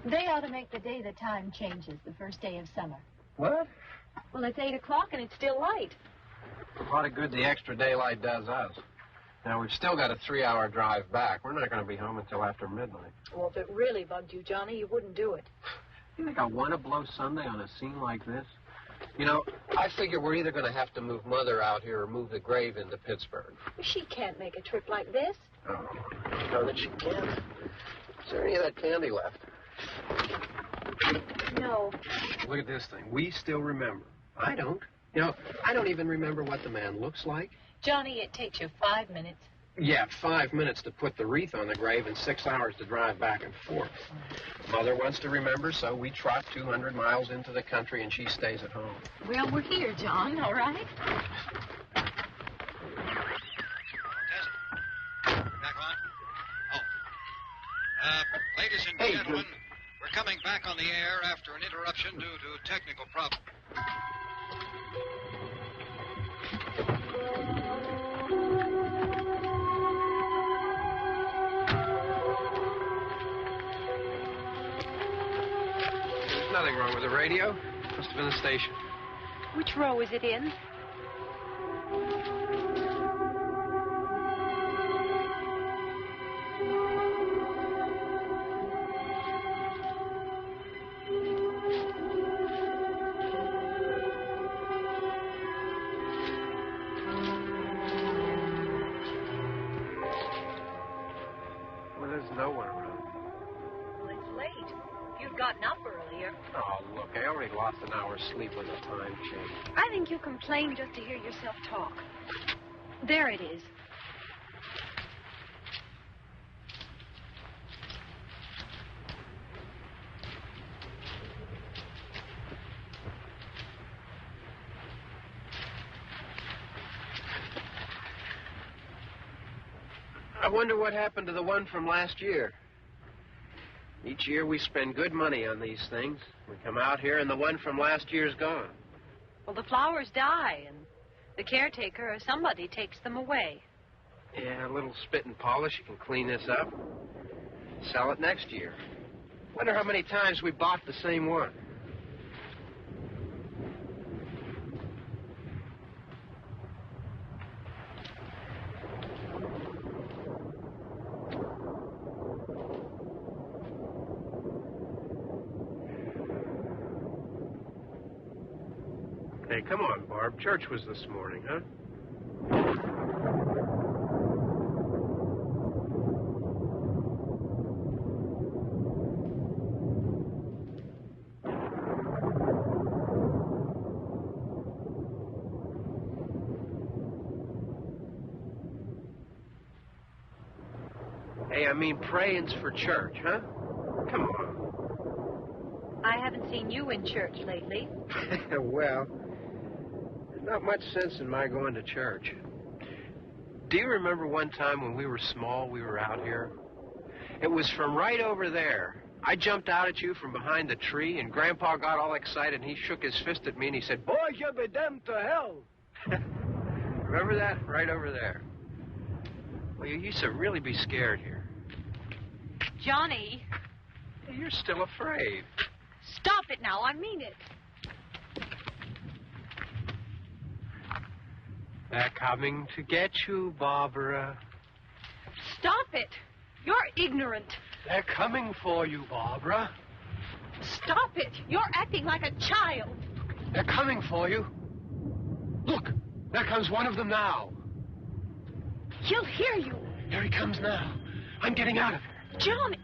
They ought to make the day the time changes, the first day of summer. What? Well, it's 8 o'clock and it's still light. A lot of good the extra daylight does us. Now, we've still got a 3-hour drive back. We're not going to be home until after midnight. Well, if it really bugged you, Johnny, you wouldn't do it. You think I want to blow Sunday on a scene like this? You know, I figure we're either going to have to move Mother out here or move the grave into Pittsburgh. She can't make a trip like this. Oh, no, that she can't. Is there any of that candy left? No. Look at this thing. We still remember. I don't. You know, I don't even remember what the man looks like. Johnny, it takes you 5 minutes. Yeah, 5 minutes to put the wreath on the grave and 6 hours to drive back and forth. Mother wants to remember, so we trot 200 miles into the country and she stays at home. Well, we're here, John, all right? Test. Back on. Oh. Ladies and gentlemen, we're coming back on the air after an interruption due to technical problems. Nothing wrong with the radio. Must have been the station. Which row is it in? Well, there's no one around. Well, it's late. You'd gotten up earlier. Oh, look, I already lost an hour's sleep when the time changed. I think you complain just to hear yourself talk. There it is. I wonder what happened to the one from last year. Each year we spend good money on these things. We come out here and the one from last year's gone. Well, the flowers die, and the caretaker or somebody takes them away. Yeah, a little spit and polish. You can clean this up. Sell it next year. Wonder how many times we bought the same one. Hey, come on, Barb. Church was this morning, huh? Hey, I mean praying's for church, huh? Come on. I haven't seen you in church lately. Well, there's not much sense in my going to church. Do you remember one time when we were small, we were out here? It was from right over there. I jumped out at you from behind the tree, and Grandpa got all excited, and he shook his fist at me, and he said, "Boys, you'll be damned to hell." Remember that? Right over there. Well, you used to really be scared here. Johnny. You're still afraid. Stop it now. I mean it. They're coming to get you, Barbara. Stop it. You're ignorant. They're coming for you, Barbara. Stop it. You're acting like a child. They're coming for you. Look, there comes one of them now. He'll hear you. Here he comes now. I'm getting out of here. Johnny.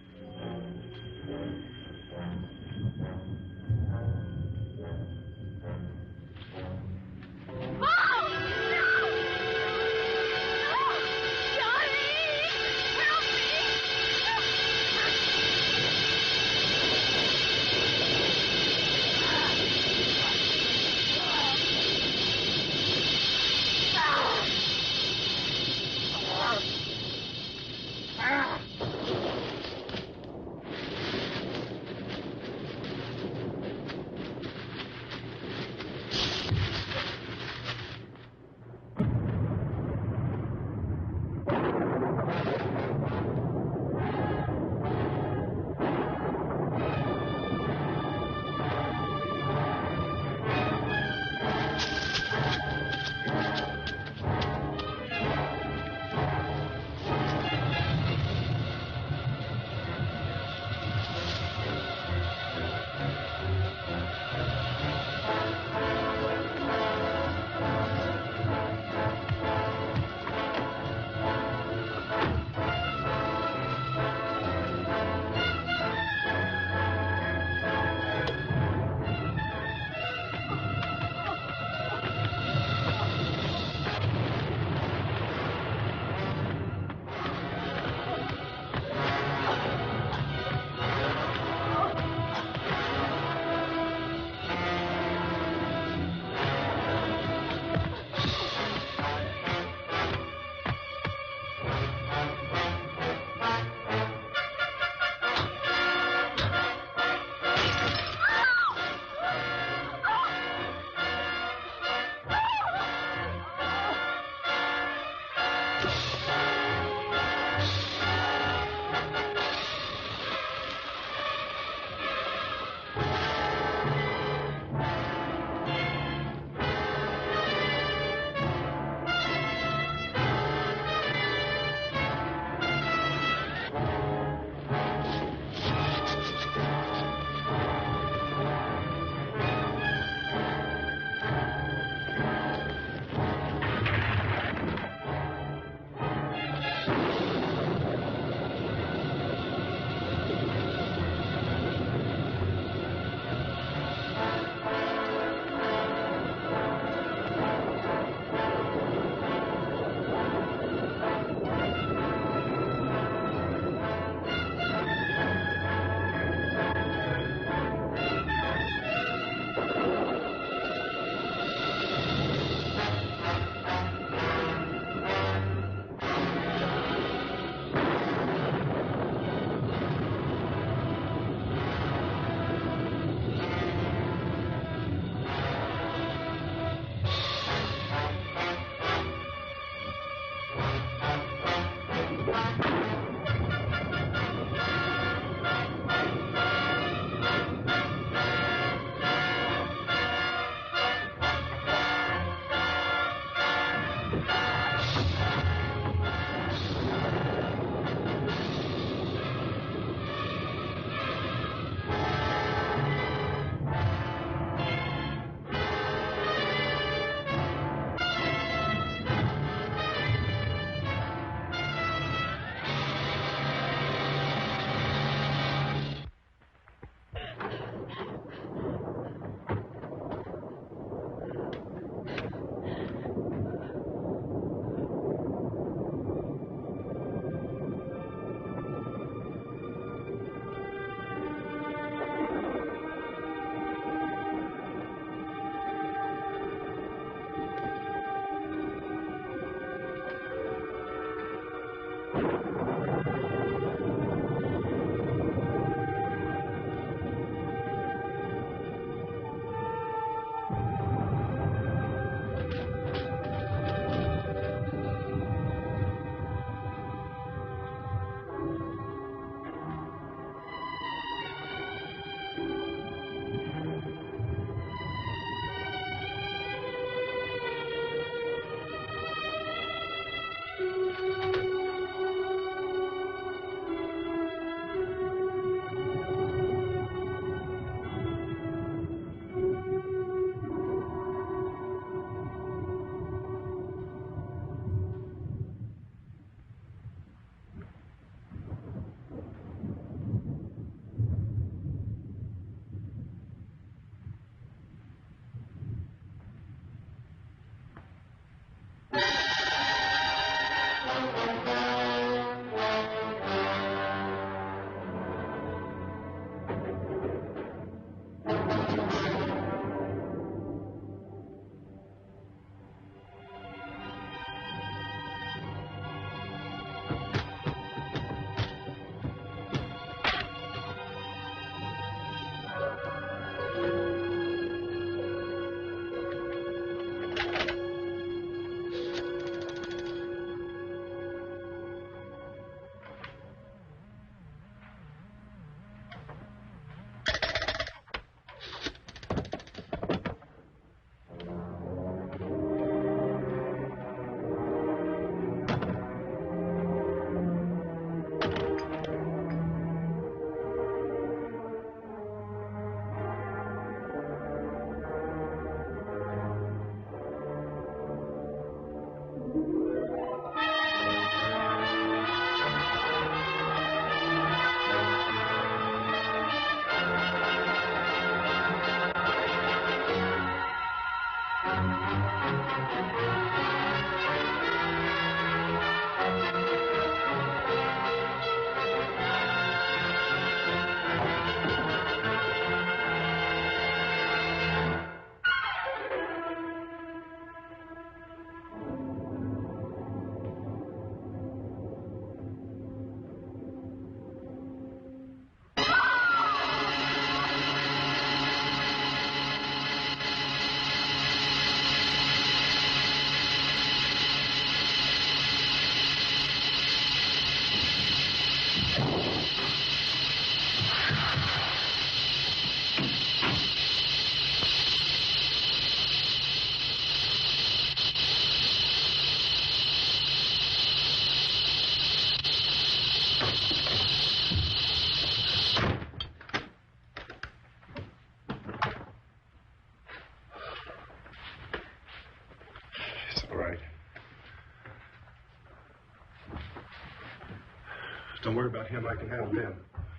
Don't worry about him. I can handle them.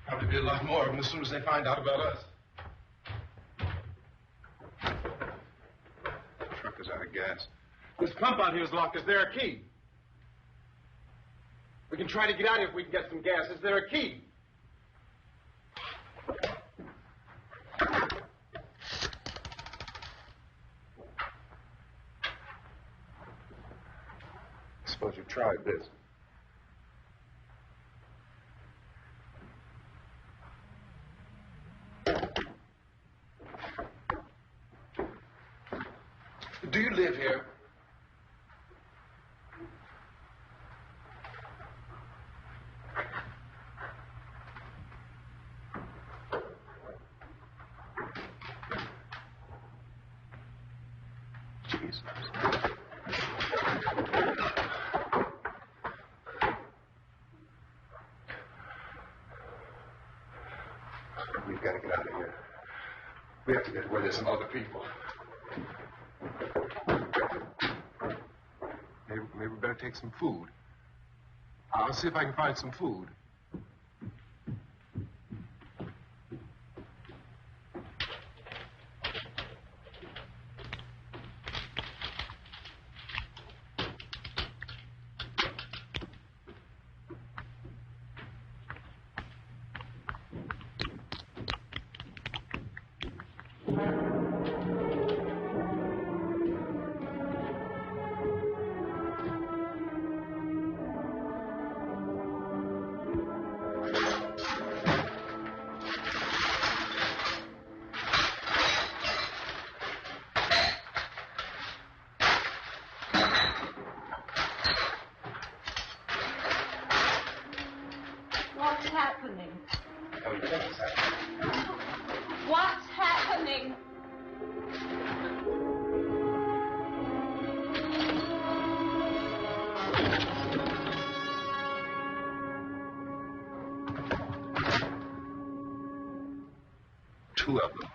Probably be a lot more of them as soon as they find out about us. The truck is out of gas. This pump out here is locked. Is there a key? We can try to get out here if we can get some gas. Is there a key? Suppose you tried this. Do you live here? Jesus. We've got to get out of here. We have to get where there's some other people. Maybe we better take some food. I'll see if I can find some food. What's happening? What's happening? Two of them.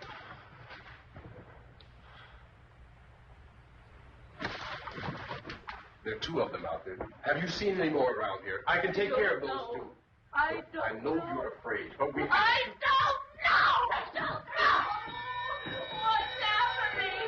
There are two of them out there. Have you seen any more around here? I can take care of those two. I don't I know you're afraid, but we... I don't know! I don't know! What's happening?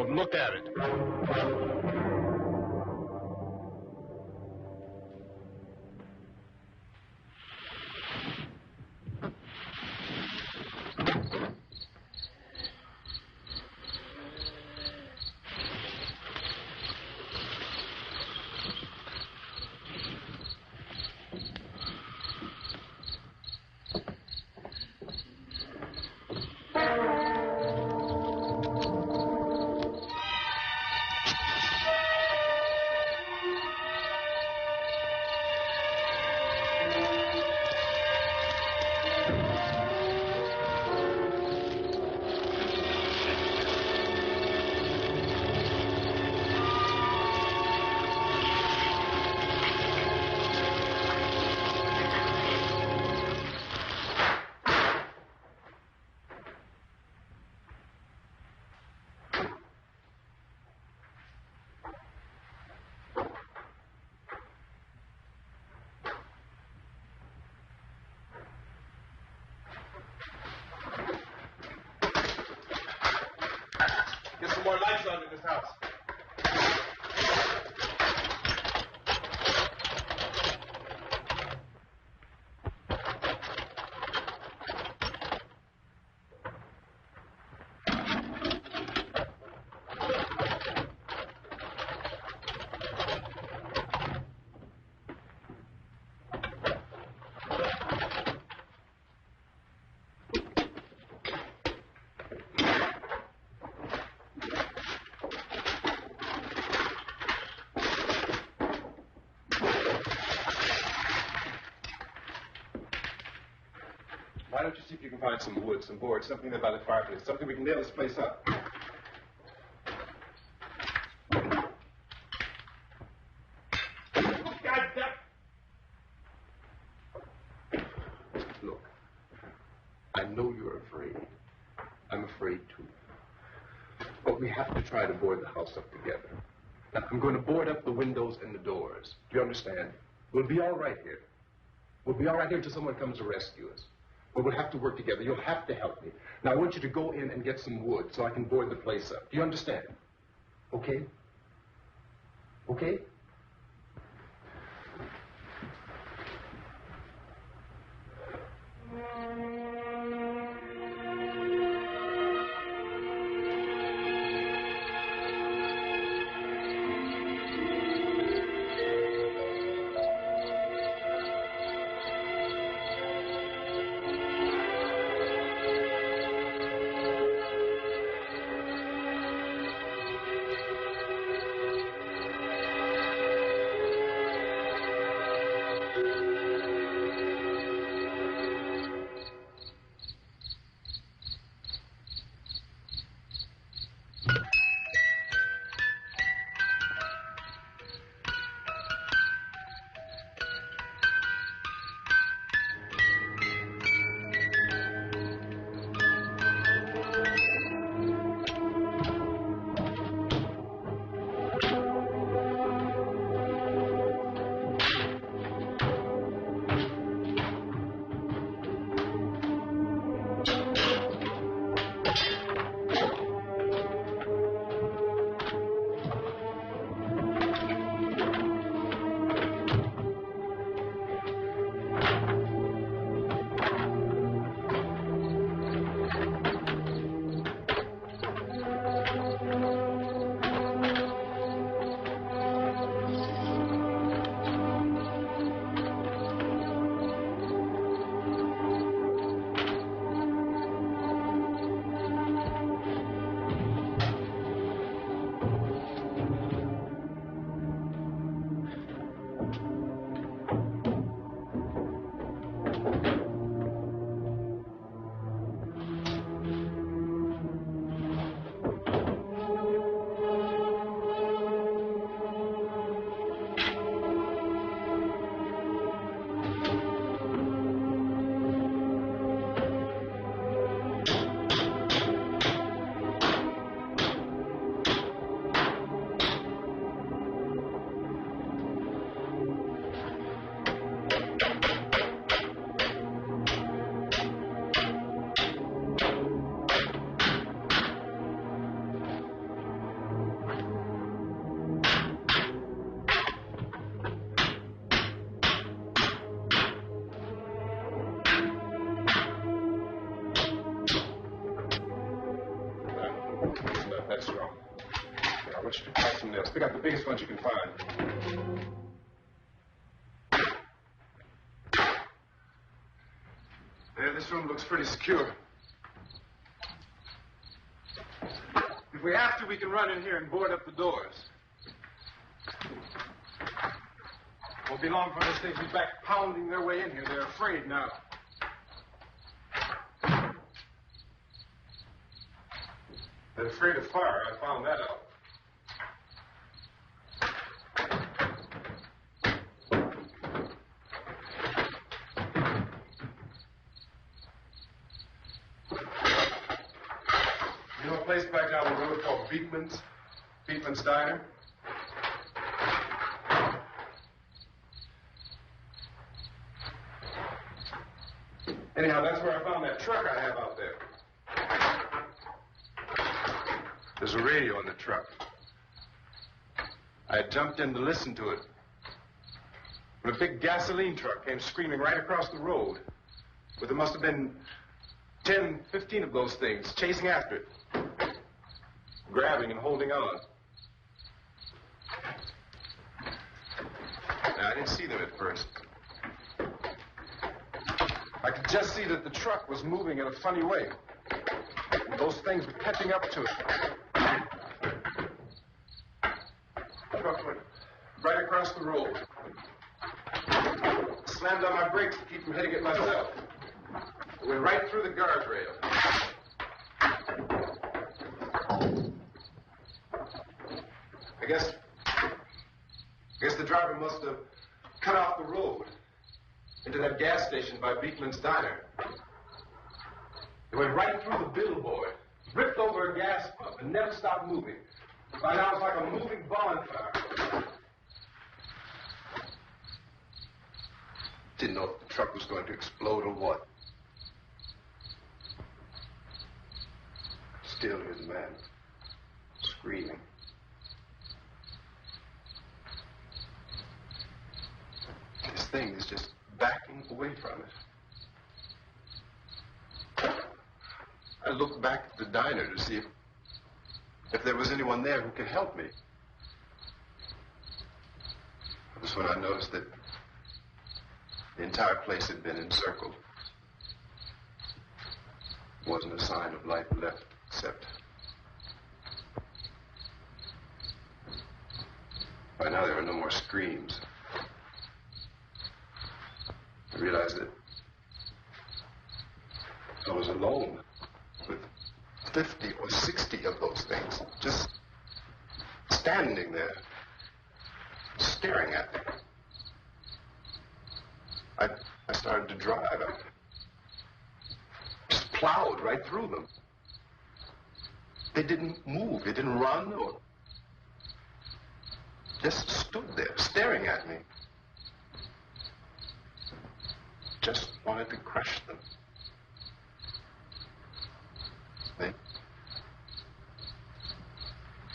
Don't look at it. Get some more lights on in this house. Why don't you see if you can find some wood, some board, something there by the fireplace, something we can nail this place up. Look, I know you're afraid. I'm afraid too. But we have to try to board the house up together. Now, I'm going to board up the windows and the doors. Do you understand? We'll be all right here. We'll be all right here until someone comes to rescue us. But we'll have to work together. You'll have to help me. Now, I want you to go in and get some wood so I can board the place up. Do you understand? Okay? Okay? this row. Yeah, I want you to try some nails. Pick up the biggest ones you can find. Yeah, this room looks pretty secure. If we have to, we can run in here and board up the doors. Won't be long before they'll be back pounding their way in here. They're afraid now. They're afraid of fire. I found that out. You know a place back down the road called Beekman's Diner? Anyhow, that's where I found that truck I have out there. There's a radio in the truck. I jumped in to listen to it when a big gasoline truck came screaming right across the road. But there must have been 10, 15 of those things chasing after it, grabbing and holding on. Now, I didn't see them at first. I could just see that the truck was moving in a funny way. And those things were catching up to it. The truck went right across the road. Slammed on my brakes to keep from hitting it myself. It went right through the guardrail. I guess the driver must have cut off the road into that gas station by Beekman's Diner. It went right through the billboard, ripped over a gas pump, and never stopped moving. By now, it's like a moving bonfire. Didn't know if the truck was going to explode or what. Still, here's the man, screaming. This thing is just backing away from it. I looked back at the diner to see if there was anyone there who could help me. That was when I noticed that the entire place had been encircled. There wasn't a sign of life left except by now there were no more screams. I realized that I was alone with 50 or 60 of those things, just standing there, staring at me. I started to drive. I just plowed right through them. They didn't move. They didn't run or just stood there, staring at me. Just wanted to crush them. They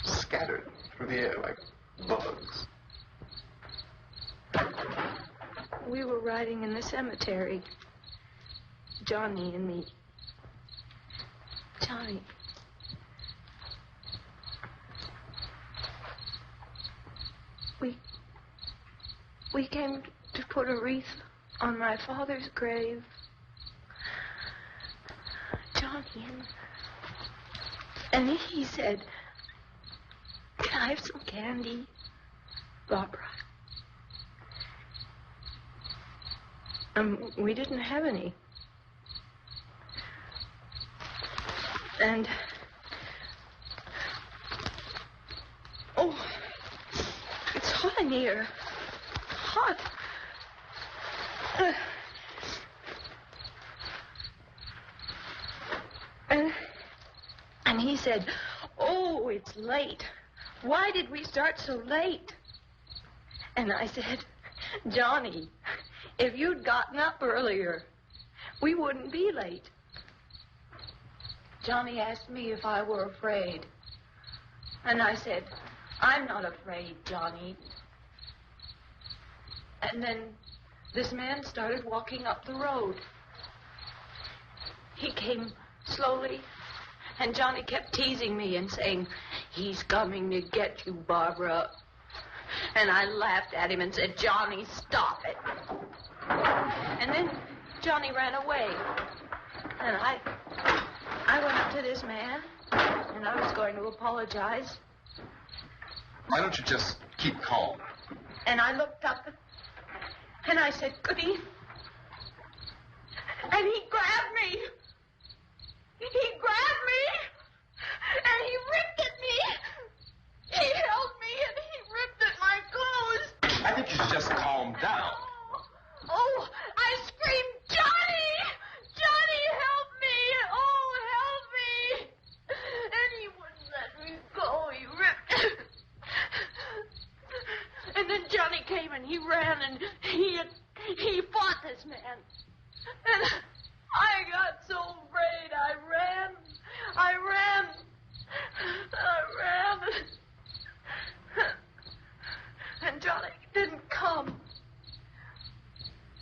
scattered through the air like bugs. We were riding in the cemetery, Johnny and me. Johnny. We came to put a wreath on my father's grave. Johnny, and he said, "Can I have some candy, Barbara?" We didn't have any. And oh, it's hot in here. Hot. And he said, "Oh, it's late. Why did we start so late?" And I said, "Johnny, if you'd gotten up earlier, we wouldn't be late." Johnny asked me if I were afraid. And I said, "I'm not afraid, Johnny." And then this man started walking up the road. He came slowly, and Johnny kept teasing me and saying, He's coming to get you, Barbara. And I laughed at him and said, Johnny, stop it. And then Johnny ran away. And I went up to this man, and I was going to apologize. Why don't you just keep calm? And I looked up, and I said, Goody. And he grabbed me. He grabbed me, and he ripped at me. He held me, and he ripped at my clothes. I think you should just calm down. Oh, I screamed, Johnny! Johnny, help me! Oh, help me! And he wouldn't let me go. He ripped. And then Johnny came and he ran and he fought this man. And I got so afraid. I ran. And Johnny didn't come.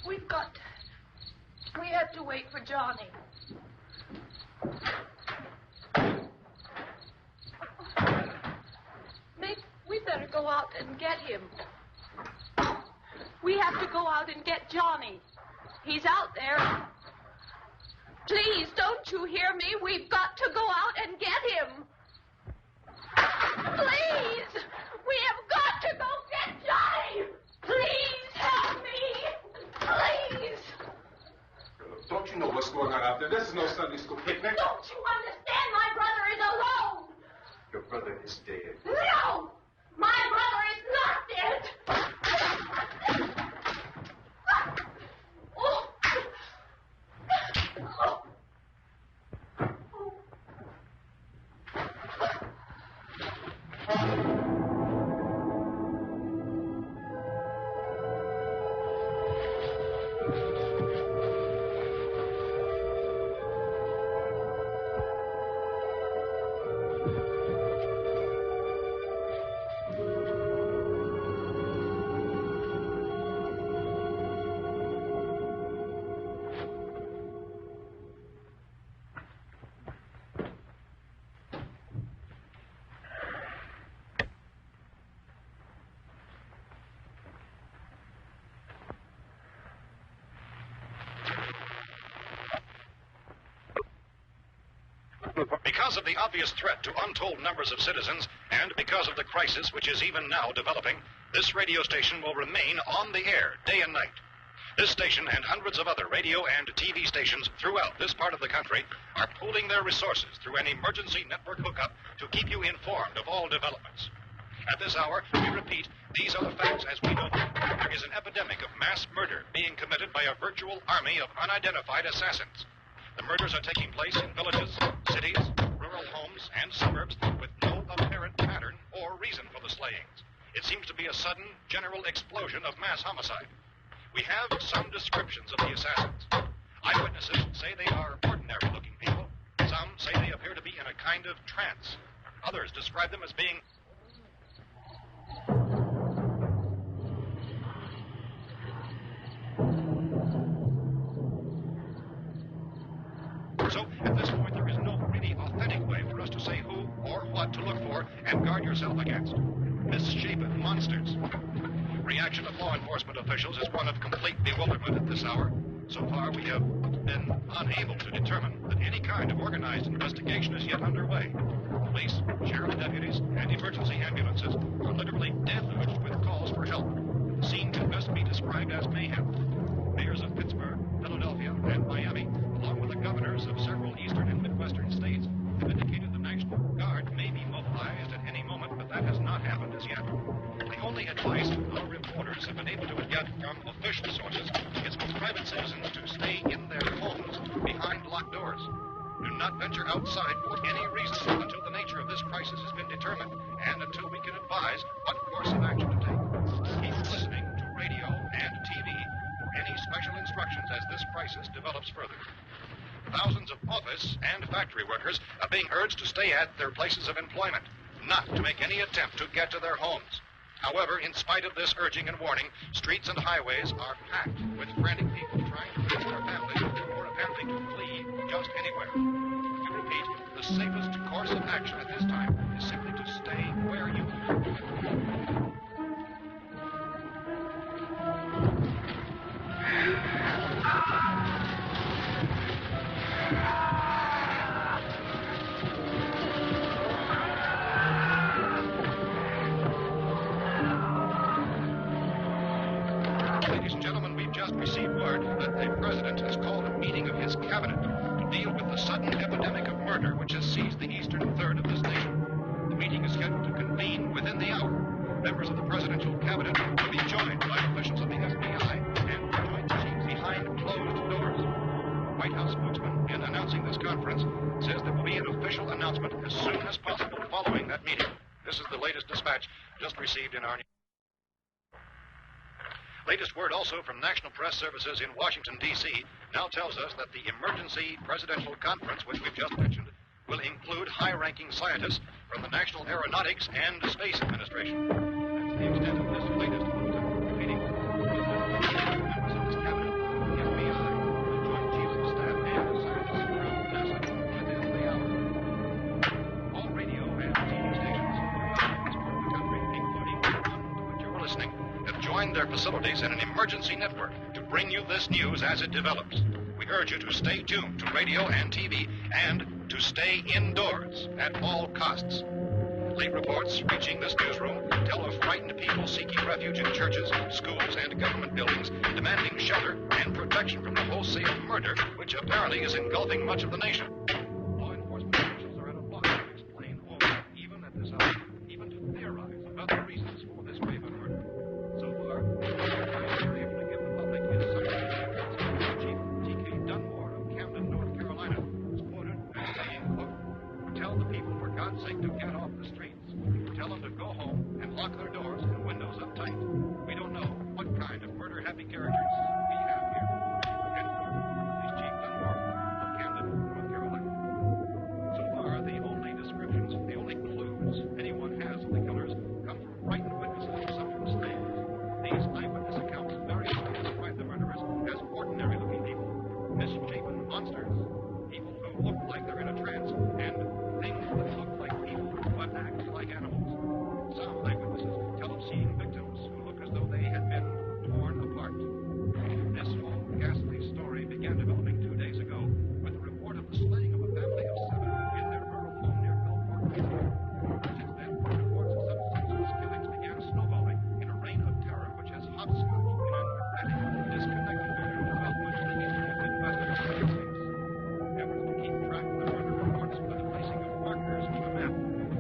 We have to wait for Johnny. We better go out and get him. We have to go out and get Johnny. He's out there. Please, don't you hear me? We've got to go out and get him. Please! We have got to go get Johnny! Please help me! Please! Don't you know what's going on out there? This is no Sunday school picnic. Don't you understand? My brother is alone! Your brother is dead. No! My brother is not dead! Oh. Oh. Because of the obvious threat to untold numbers of citizens, and because of the crisis which is even now developing, this radio station will remain on the air day and night. This station and hundreds of other radio and TV stations throughout this part of the country are pooling their resources through an emergency network hookup to keep you informed of all developments. At this hour, we repeat, these are the facts as we know them. There is an epidemic of mass murder being committed by a virtual army of unidentified assassins. The murders are taking place in villages, cities, rural homes, and suburbs with no apparent pattern or reason for the slayings. It seems to be a sudden, general explosion of mass homicide. We have some descriptions of the assassins. Eyewitnesses say they are ordinary-looking people. Some say they appear to be in a kind of trance. Others describe them as being... So, at this point, there is no really authentic way for us to say who or what to look for and guard yourself against. Misshapen monsters. Reaction of law enforcement officials is one of complete bewilderment at this hour. So far, we have been unable to determine that any kind of organized investigation is yet underway. Police, sheriff deputies, and emergency ambulances are literally deluged with calls for help. The scene can best be described as mayhem. Mayors of Pittsburgh, Philadelphia, and Miami, along with the governors of several eastern and midwestern states, have indicated the National Guard may be mobilized at any moment, but that has not happened as yet. The only advice our reporters have been able to get from official sources is for private citizens to stay in their homes behind locked doors. Do not venture outside for any reason until the nature of this crisis has been determined and until we can advise what course of action to take. Keep listening to radio and TV for any special instructions as this crisis develops further. Thousands of office and factory workers are being urged to stay at their places of employment, not to make any attempt to get to their homes. However, in spite of this urging and warning, streets and highways are packed with frantic people trying to reach their families or apparently to flee just anywhere. We repeat, the safest course of action at this time is simply to stay murder which has seized the eastern third of this nation. The meeting is scheduled to convene within the hour. Members of the presidential cabinet will be joined by officials of the FBI and joint chiefs behind closed doors. The White House spokesman, in announcing this conference, says there will be an official announcement as soon as possible following that meeting. This is the latest dispatch just received in our latest word also from National Press Services in Washington, D.C. now tells us that the emergency presidential conference, which we've just mentioned, will include high-ranking scientists from the National Aeronautics and Space Administration. That's the extent of this latest bulletin. Repeating, members of this cabinet, the FBI, the Joint Chiefs of Staff, and scientists from NASA within the hour. All radio and TV stations around this part of the country, including the one to which you're listening, have joined their facilities in an emergency network to bring you this news as it develops. We urge you to stay tuned to radio and TV and to stay indoors at all costs. Late reports reaching this newsroom tell of frightened people seeking refuge in churches, schools, and government buildings, demanding shelter and protection from the wholesale murder which apparently is engulfing much of the nation. Law enforcement officials are at a loss to explain or even at this hour, even to theorize about the reasons for this grave murder. So far, the been able to give the public is Sergeant Chief T.K. Dunmore of Camden, North Carolina, was quoted as saying, quote, "Tell the people, for God's sake, to get off the streets. Tell them to go home and lock their doors and windows up tight. We don't know what kind of murder-happy characters we have here." End quote. Police Chief Dunmore of Camden, North Carolina. So far, the only descriptions, the only clues anyone has of the killers come from frightened witnesses of some of the slaves. These eyewitness accounts variously describe the murderers as ordinary-looking people, misshapen monsters, people who look like they're in a trance, and things that look like people but act like animals. Some eyewitnesses tell of seeing victims who look as though they had been torn apart. This whole ghastly story began developing 2 days ago with the report of the slaying of a family of 7 in their rural home near Gulfport. Since then, reports of some senseless killings began snowballing in a reign of terror which has hopscotched in an erratic, disconnected manner throughout much of the eastern and midwestern United States. Efforts to keep track of the murder reports by the placing of markers on a map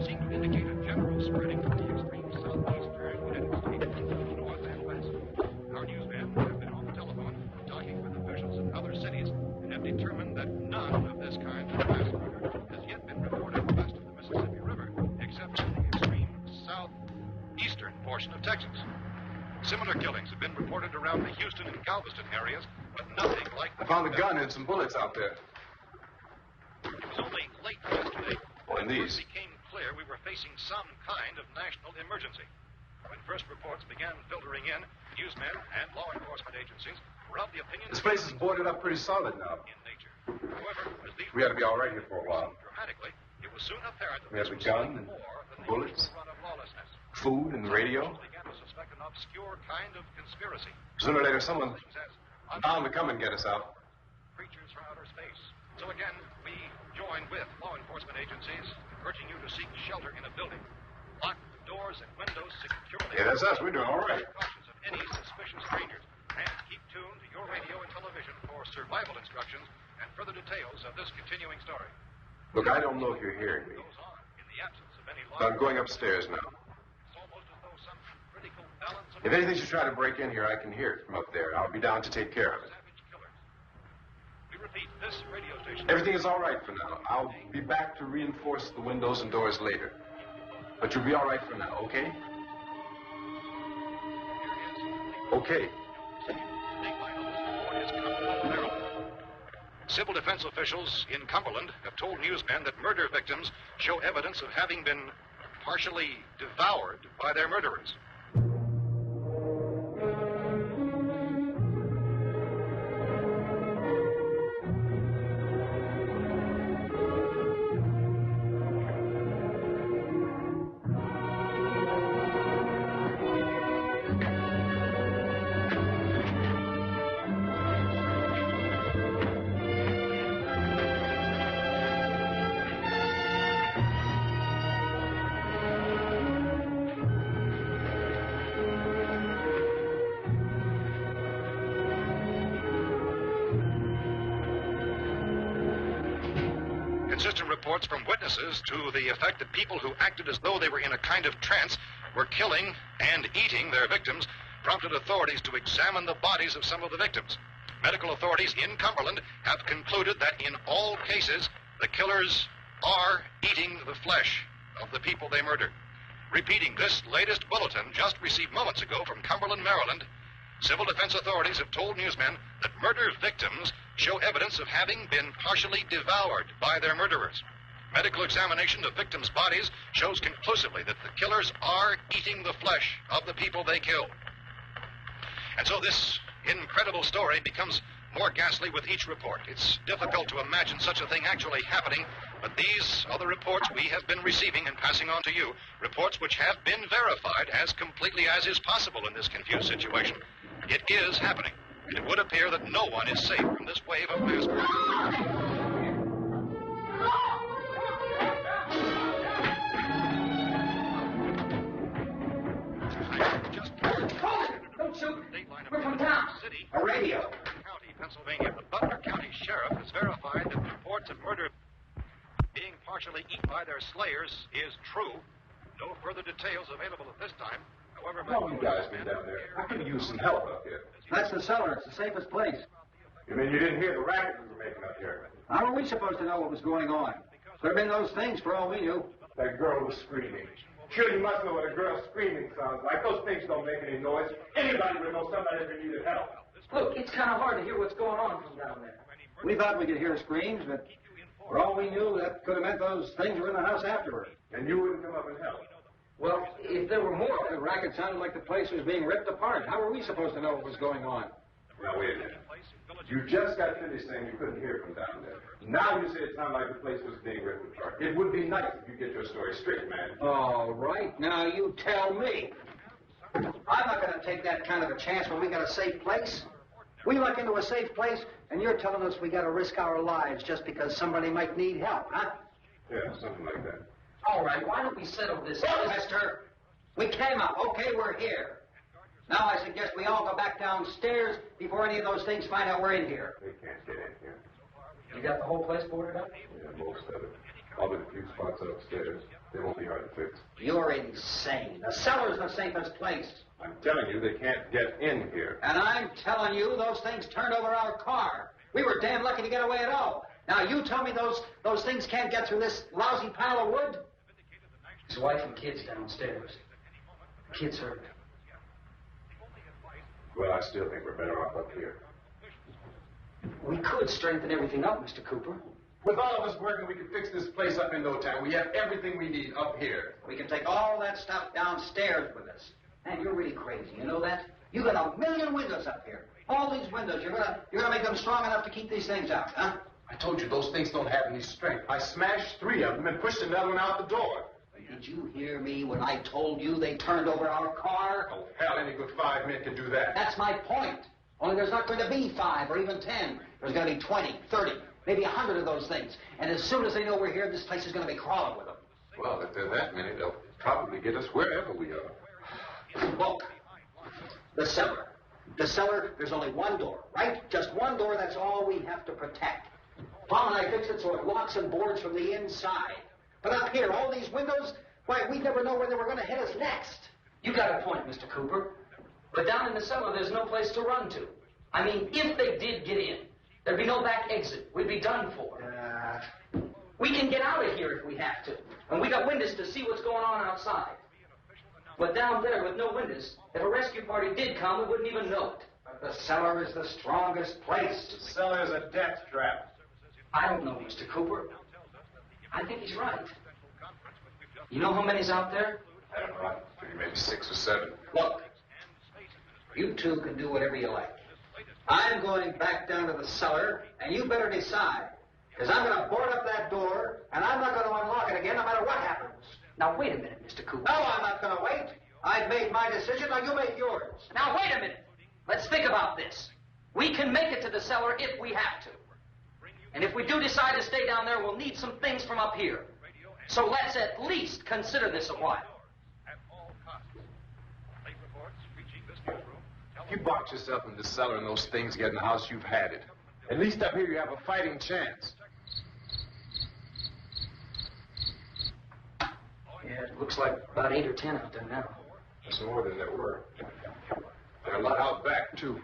seem to indicate a general spreading from the extreme southeastern United States to the north and west. Our newsmen have been on the telephone talking with officials in other cities and have determined that none of this kind of mass murder has yet been reported west of the Mississippi River, except in the extreme southeastern portion of Texas. Similar killings have been reported around the Houston and Galveston areas, but nothing like I found a gun and some bullets out there. It was only late yesterday And these? it became clear we were facing some kind of national emergency. When first reports began filtering in, newsmen and law enforcement agencies were of the opinion This place is boarded up pretty solid now. in nature. However, as these We ought to be all right here for a while. dramatically, it was soon apparent that We have this a was gun something and more than the bullets. usual run of lawlessness. Food and radio. Officials began to suspect an obscure kind of conspiracy. Sooner or later, someone Things as bound to come and get us out. creatures from outer space. So again, we join with law enforcement agencies, urging you to seek shelter in a building. Lock doors and windows securely. Yeah, that's us. We're doing all right. Precautions of any suspicious strangers. And keep tuned to your radio and television for survival instructions and further details of this continuing story. Look, I don't know if you're hearing me, Goes on in the absence of any law. but I'm going upstairs now. It's almost as though some critical balance of If anything should try to break in here, I can hear it from up there. I'll be down to take care of it. savage killers. We repeat, this radio station. Everything is all right for now. I'll be back to reinforce the windows and doors later. But you'll be all right for now, okay? Okay. Civil defense officials in Cumberland have told newsmen that murder victims show evidence of having been partially devoured by their murderers. Inconsistent reports from witnesses to the effect that people who acted as though they were in a kind of trance were killing and eating their victims prompted authorities to examine the bodies of some of the victims. Medical authorities in Cumberland have concluded that in all cases, the killers are eating the flesh of the people they murdered. Repeating this latest bulletin just received moments ago from Cumberland, Maryland, civil defense authorities have told newsmen that murder victims show evidence of having been partially devoured by their murderers. Medical examination of victims' bodies shows conclusively that the killers are eating the flesh of the people they killed. And so this incredible story becomes more ghastly with each report. It's difficult to imagine such a thing actually happening, but these are the reports we have been receiving and passing on to you, reports which have been verified as completely as is possible in this confused situation. It is happening, and it would appear that no one is safe from this wave of mass murder. Don't shoot! We're from town. A radio. County, Pennsylvania. The Butler County Sheriff has verified that reports of murder being partially eaten by their slayers is true. No further details available at this time. However, How you guys been down there? I could use some help up here. That's the cellar. It's the safest place. You mean you didn't hear the racket we were making up here? How are we supposed to know what was going on? Could have been those things for all we knew. That girl was screaming. Sure, you must know what a girl screaming sounds like. Those things don't make any noise. Anybody would know somebody ever needed help. Look, it's kind of hard to hear what's going on from down there. We thought we could hear screams, but for all we knew, that could have meant those things were in the house afterward. And you wouldn't come up and help. Well, if there were more... The racket sounded like the place was being ripped apart. How were we supposed to know what was going on? Now, wait a minute. You just got finished saying you couldn't hear from down there. Now you say it sounded like the place was being ripped apart. It would be nice if you get your story straight, man. All right, now you tell me. I'm not going to take that kind of a chance when we got a safe place. We luck into a safe place, and you're telling us we got to risk our lives just because somebody might need help, huh? Yeah, something like that. All right, why don't we settle this? Well, mister, we came up. Okay, we're here. Now I suggest we all go back downstairs before any of those things find out we're in here. They can't get in here. You got the whole place boarded up? Yeah, most of it. Other few spots upstairs. They won't be hard to fix. You're insane. The cellar's the safest place. I'm telling you, they can't get in here. And I'm telling you, those things turned over our car. We were damn lucky to get away at all. Now, you tell me those things can't get through this lousy pile of wood? His wife and kids downstairs. Kids hurt. Well, I still think we're better off up here. We could strengthen everything up, Mr. Cooper. With all of us working, we can fix this place up in no time. We have everything we need up here. We can take all that stuff downstairs with us. Man, you're really crazy. You know that? You got 1,000,000 windows up here. All these windows, you're gonna make them strong enough to keep these things out, huh? I told you those things don't have any strength. I smashed 3 of them and pushed another one out the door. Did you hear me when I told you they turned over our car? Oh, hell, any good 5 men can do that. That's my point. Only there's not going to be 5 or even 10. There's going to be 20, 30, maybe 100 of those things. And as soon as they know we're here, this place is going to be crawling with them. Well, if there are that many, they'll probably get us wherever we are. Look, the cellar. The cellar, there's only one door, right? Just one door, that's all we have to protect. Tom and I fixed it so it locks and boards from the inside. But up here, all these windows, why, we'd never know where they were going to hit us next. You got a point, Mr. Cooper. But down in the cellar, there's no place to run to. I mean, if they did get in, there'd be no back exit. We'd be done for. We can get out of here if we have to. And we got windows to see what's going on outside. But down there with no windows, if a rescue party did come, we wouldn't even know it. But the cellar is the strongest place. The cellar is a death trap. I don't know, Mr. Cooper. I think he's right. You know how many's out there? I don't know. Maybe 6 or 7. Look, you two can do whatever you like. I'm going back down to the cellar, and you better decide. Because I'm going to board up that door, and I'm not going to unlock it again no matter what happens. Now, wait a minute, Mr. Cooper. No, I'm not going to wait. I've made my decision, now you make yours. Now, wait a minute. Let's think about this. We can make it to the cellar if we have to. And if we do decide to stay down there, we'll need some things from up here. So let's at least consider this a while. If you box yourself in the cellar and those things get in the house, you've had it. At least up here you have a fighting chance. Yeah, it looks like about 8 or 10 out there now. There's more than there were. There are a lot out back, too.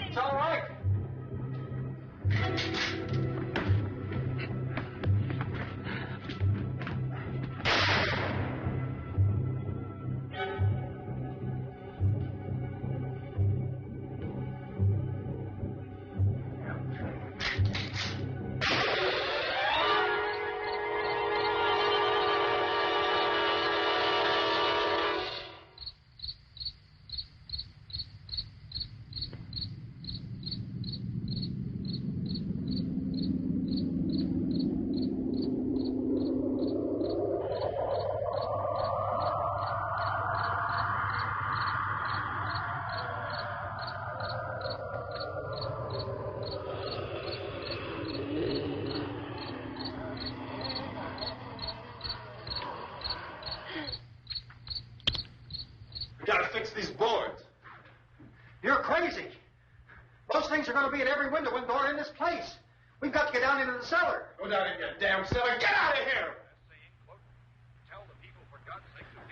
It's all right. Gotta fix these boards. You're crazy. Those things are going to be at every window and door in this place. We've got to get down into the cellar. Go down in your damn cellar. Get out of here!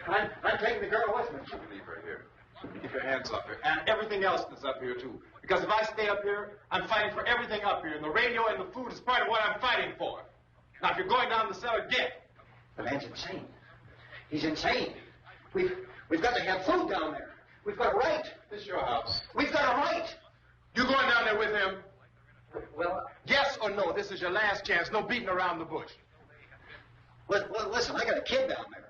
I'm taking the girl with me. Leave her here. Keep your hands up here. And everything else that's up here, too. Because if I stay up here, I'm fighting for everything up here. And the radio and the food is part of what I'm fighting for. Now, if you're going down the cellar, get. The man's insane. He's insane. We've got to have food down there. We've got a right. This is your house. We've got a right. You going down there with him? Well, Yes or no? This is your last chance. No beating around the bush. listen, I got a kid down there.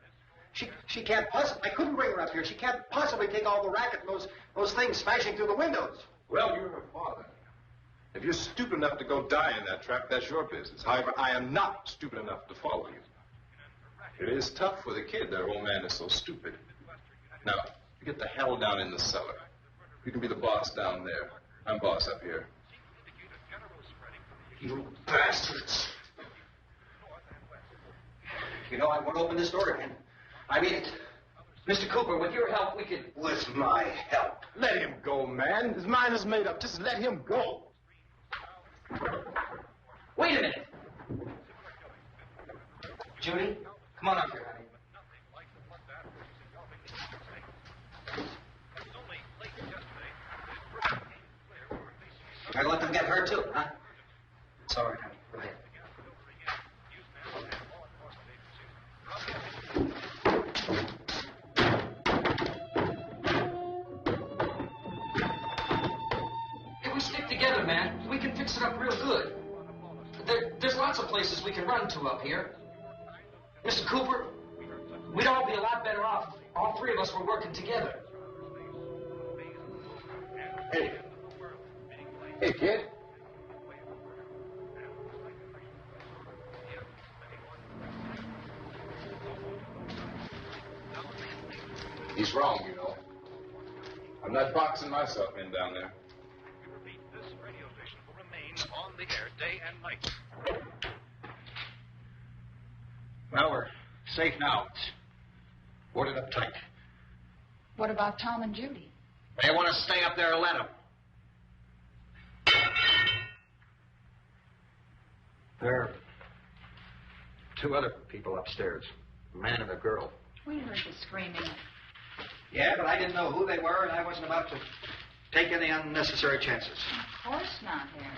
She can't possibly, I couldn't bring her up here. She can't possibly take all the racket and those things smashing through the windows. Well, you're her father. If you're stupid enough to go die in that trap, that's your business. However, I am not stupid enough to follow you. It is tough for the kid. That old man is so stupid. Now, you get the hell down in the cellar. You can be the boss down there. I'm boss up here. You bastards. You know, I won't open this door again. I mean it. Mr. Cooper, with your help, we could... With my help. Let him go, man. His mind is made up. Just let him go. Wait a minute. Judy, come on up here, honey. I let them get hurt too, huh? It's all right, honey. Go ahead. If we stick together, man, we can fix it up real good. There's lots of places we can run to up here. Mr. Cooper, we'd all be a lot better off if all three of us were working together. Hey, kid. He's wrong, you know. I'm not boxing myself in down there. This radio station will remain on the air day and night. Well, we're safe now. It's boarded up tight. What about Tom and Judy? They want to stay up there and let them. There are two other people upstairs, a man and a girl. We heard the screaming. Yeah, but I didn't know who they were, and I wasn't about to take any unnecessary chances. Of course not, Harry.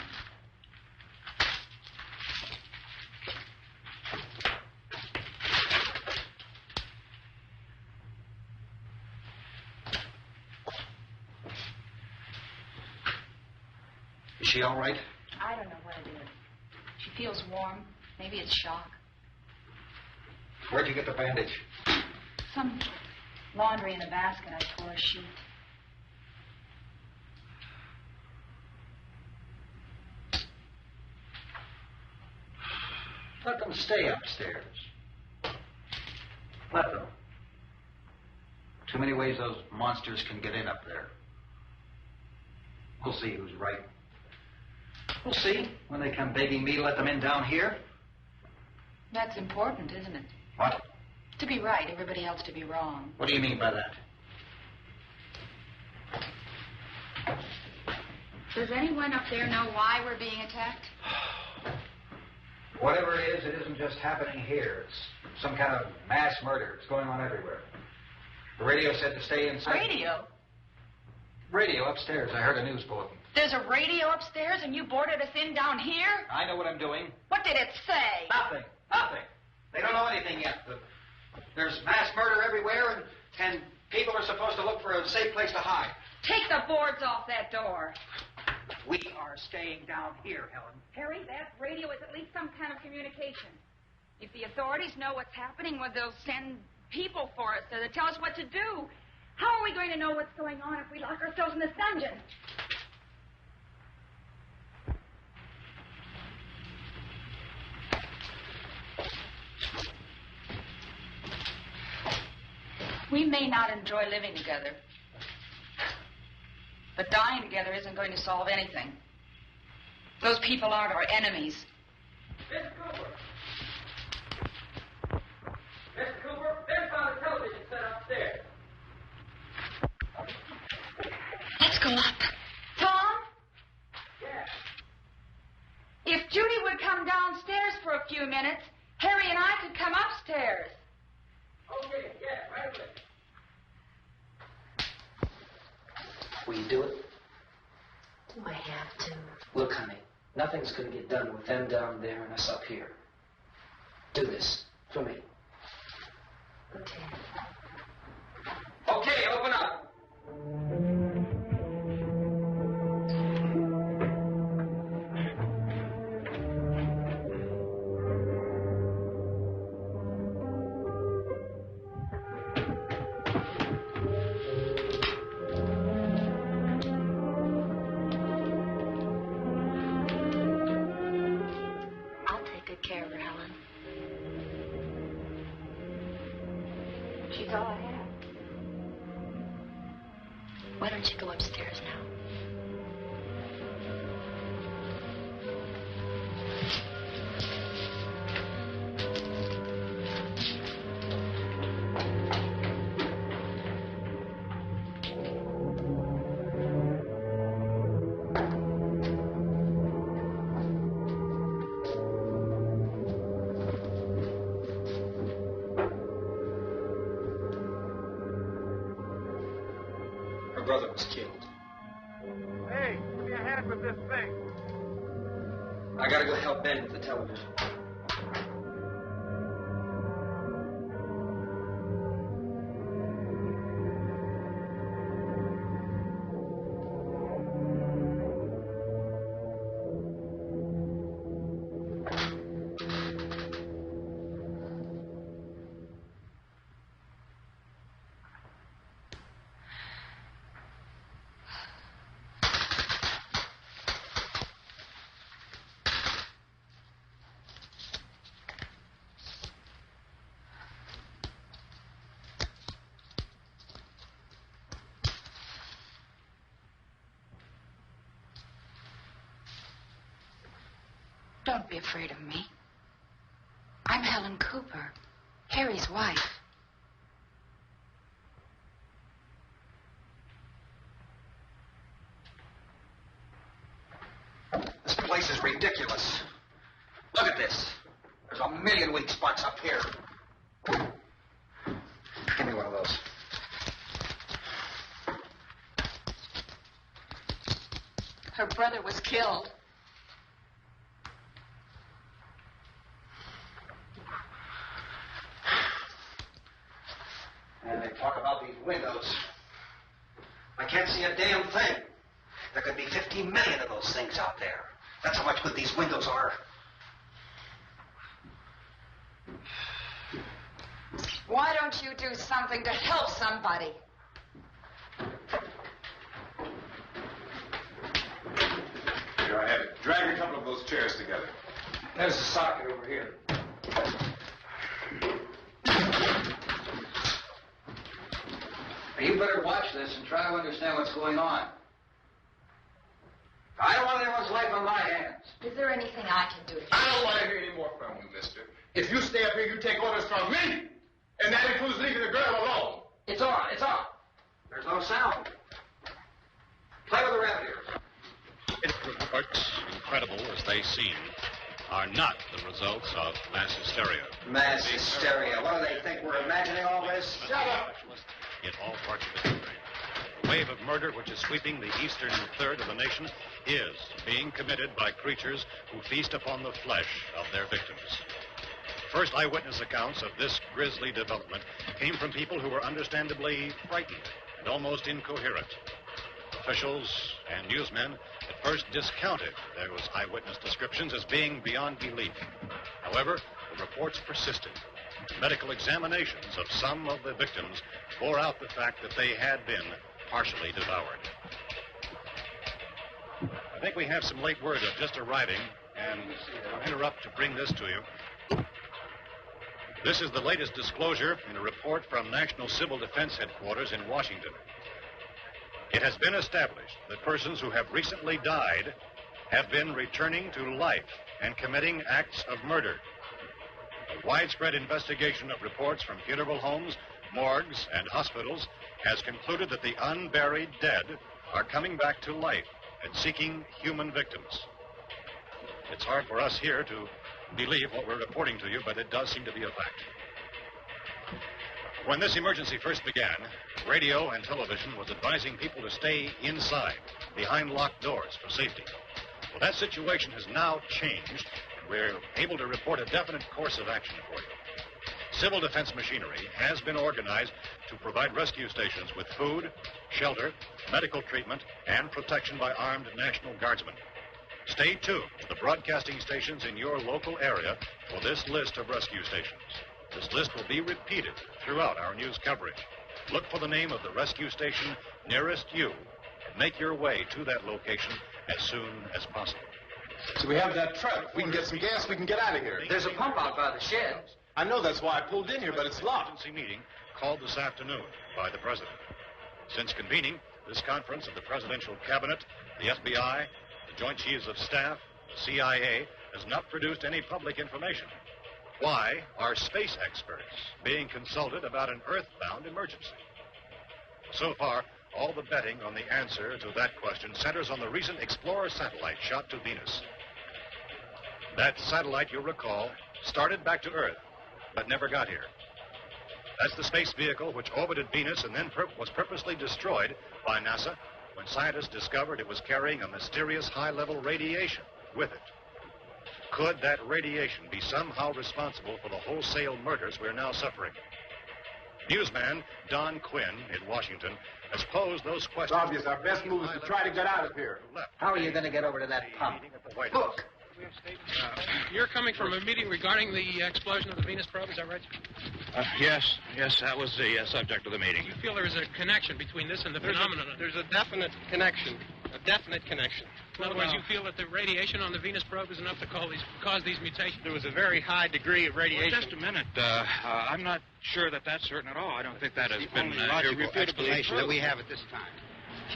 Is she all right? I don't know what it is. She feels warm. Maybe it's shock. Where'd you get the bandage? Some laundry in a basket. I tore a sheet. Let them stay upstairs. Let them. Too many ways those monsters can get in up there. We'll see who's right. We'll see when they come begging me to let them in down here. That's important, isn't it? What? To be right, everybody else to be wrong. What do you mean by that? Does anyone up there know why we're being attacked? Whatever it isn't just happening here. It's some kind of mass murder. It's going on everywhere. The radio said to stay inside. Radio? Radio upstairs. I heard a news bulletin. There's a radio upstairs and you boarded us in down here? I know what I'm doing. What did it say? Nothing. Nothing. They don't know anything yet. There's mass murder everywhere, and people are supposed to look for a safe place to hide. Take the boards off that door. We are staying down here, Helen. Harry, that radio is at least some kind of communication. If the authorities know what's happening, well, they'll send people for us to tell us what to do. How are we going to know what's going on if we lock ourselves in this dungeon? We may not enjoy living together, but dying together isn't going to solve anything. Those people aren't our enemies. Mr. Cooper! Mr. Cooper, there's found a television set upstairs. Let's go up. Tom? Yes. If Judy would come downstairs for a few minutes, Harry and I could come upstairs. Okay, yeah, right away. Will you do it? Do I have to? Look, honey, nothing's going to get done with them down there and us up here. Do this for me. Okay. Okay, open up. I'll take good care of her, Helen. She's all I have. Why don't you go upstairs now? Her brother was killed. Hey, give me a hand with this thing. I gotta go help Ben with the television. Don't be afraid of me. I'm Helen Cooper, Harry's wife. This place is ridiculous. Look at this. There's a million weak spots up here. Give me one of those. Her brother was killed. And they talk about these windows. I can't see a damn thing. There could be 15 million of those things out there. That's how much good these windows are. Why don't you do something to help somebody? Here, I have it. Drag a couple of those chairs together. There's a socket over here. You better watch this and try to understand what's going on. I don't want anyone's life on my hands. Is there anything I can do to I don't want to hear any more from you, mister. If you stay up here, you take orders from me. And that includes leaving the girl alone. It's on, it's on. There's no sound. Play with the rabbit ears. Reports, incredible as they seem, are not the results of mass hysteria. Mass hysteria. What do they think? We're imagining all this? Shut up! In all parts of the country. The wave of murder which is sweeping the eastern third of the nation is being committed by creatures who feast upon the flesh of their victims. First eyewitness accounts of this grisly development came from people who were understandably frightened and almost incoherent. Officials and newsmen at first discounted those eyewitness descriptions as being beyond belief. However, the reports persisted. Medical examinations of some of the victims bore out the fact that they had been partially devoured. I think we have some late word of just arriving, and I'll interrupt to bring this to you. This is the latest disclosure in a report from National Civil Defense Headquarters in Washington. It has been established that persons who have recently died have been returning to life and committing acts of murder. A widespread investigation of reports from funeral homes, morgues, and hospitals has concluded that the unburied dead are coming back to life and seeking human victims. It's hard for us here to believe what we're reporting to you, but it does seem to be a fact. When this emergency first began, radio and television was advising people to stay inside, behind locked doors for safety. Well, that situation has now changed, and we're able to report a definite course of action for you. Civil defense machinery has been organized to provide rescue stations with food, shelter, medical treatment, and protection by armed National Guardsmen. Stay tuned to the broadcasting stations in your local area for this list of rescue stations. This list will be repeated throughout our news coverage. Look for the name of the rescue station nearest you and make your way to that location as soon as possible. So we have that truck. If we can get some gas, we can get out of here. There's a pump out by the shed. I know, that's why I pulled in here, but it's locked. Emergency meeting called this afternoon by the President. Since convening this conference of the Presidential Cabinet, the FBI, the Joint Chiefs of Staff, the CIA, has not produced any public information. Why are space experts being consulted about an earthbound emergency? So far, all the betting on the answer to that question centers on the recent Explorer satellite shot to Venus. That satellite, you'll recall, started back to Earth, but never got here. That's the space vehicle which orbited Venus and then was purposely destroyed by NASA when scientists discovered it was carrying a mysterious high-level radiation with it. Could that radiation be somehow responsible for the wholesale murders we're now suffering? Newsman Don Quinn in Washington has posed those questions. It's obvious our best move is to try to get out of here. How are you going to get over to that pump? Look. You're coming from a meeting regarding the explosion of the Venus probe, is that right? Yes, that was the subject of the meeting. You feel there is a connection between this and the phenomenon? There's a definite connection. In other words, you feel that the radiation on the Venus probe is enough to cause these mutations? There was a very high degree of radiation. Well, just a minute. I'm not sure that that's certain at all. I don't think that has been irrefutably explanation that we have at this time.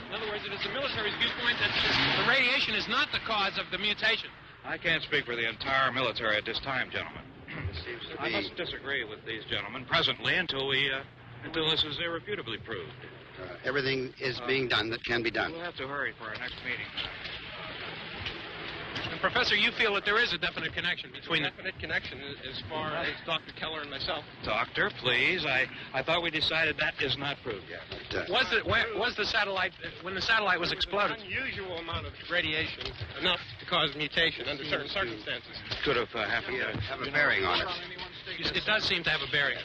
In other words, it is the military's viewpoint that the radiation is not the cause of the mutation. I can't speak for the entire military at this time, gentlemen. I must disagree with these gentlemen presently until this is irrefutably proved. Everything is being done that can be done. We'll have to hurry for our next meeting. And Professor, you feel that there is a definite connection between definite connection as far as Dr. Keller and myself. Doctor, please. I thought we decided that is not proved yet. Was the satellite, when the satellite was exploded? An unusual amount of radiation, enough to cause mutation under certain circumstances. Could have happened. Have a bearing on it. It does seem to have a bearing.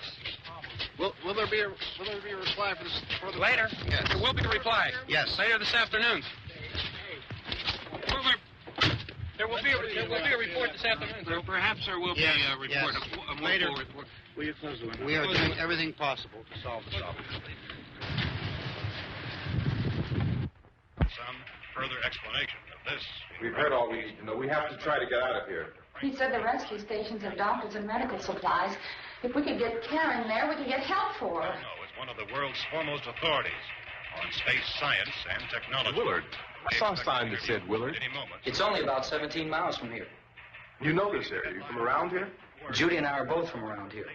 Will there be a reply for the later? Yes. There will be a reply. Yes. Later this afternoon. There will be a report this afternoon. Perhaps there will be a report. Yes. Later. Will you close the window? We are doing everything possible to solve the problem. Some further explanation of this. We've heard all we need to know. We have to try to get out of here. He said the rescue stations have doctors and medical supplies. If we could get care in there, we could get help for her. No, it's one of the world's foremost authorities on space science and technology. Willard. I saw a sign that said Willard. Any moment. It's only about 17 miles from here. You know this area. You from around here? Judy and I are both from around here.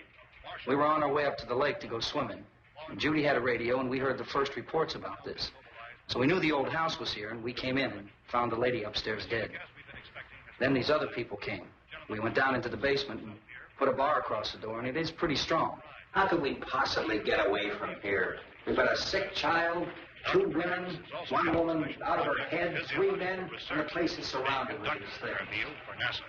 We were on our way up to the lake to go swimming. And Judy had a radio, and we heard the first reports about this. So we knew the old house was here, and we came in and found the lady upstairs dead. Then these other people came. We went down into the basement and put a bar across the door, and it is pretty strong. How could we possibly get away from here? We've got a sick child, 2 women, 1 woman out of her head, 3 men, and the place is surrounded with these things. For NASA.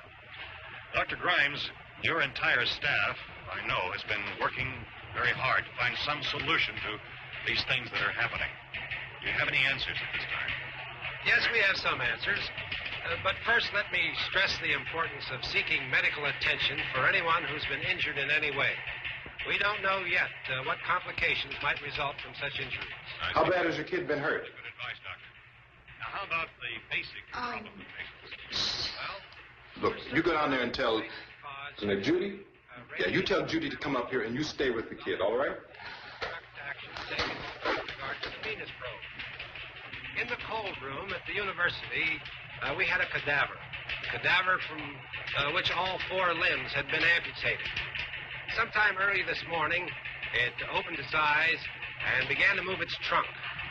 Dr. Grimes, your entire staff, I know, has been working very hard to find some solution to these things that are happening. Do you have any answers at this time? Yes, we have some answers. But first, let me stress the importance of seeking medical attention for anyone who's been injured in any way. We don't know yet what complications might result from such injuries. How bad has your kid been hurt? Good advice, Doctor. Now, how about the basic complications? Look, you go down there and tell Judy. Yeah, you tell Judy to come up here and you stay with the kid, all right? In the cold room at the university, we had a cadaver from which all 4 limbs had been amputated. Sometime early this morning, it opened its eyes and began to move its trunk.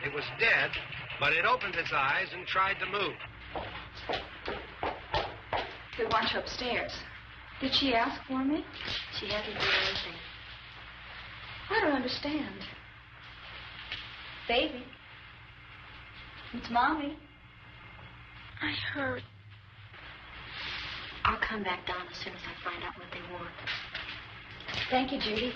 It was dead, but it opened its eyes and tried to move. They want you upstairs. Did she ask for me? She hasn't done anything. I don't understand. Baby. It's Mommy. I heard. I'll come back down as soon as I find out what they want. Thank you, Judy.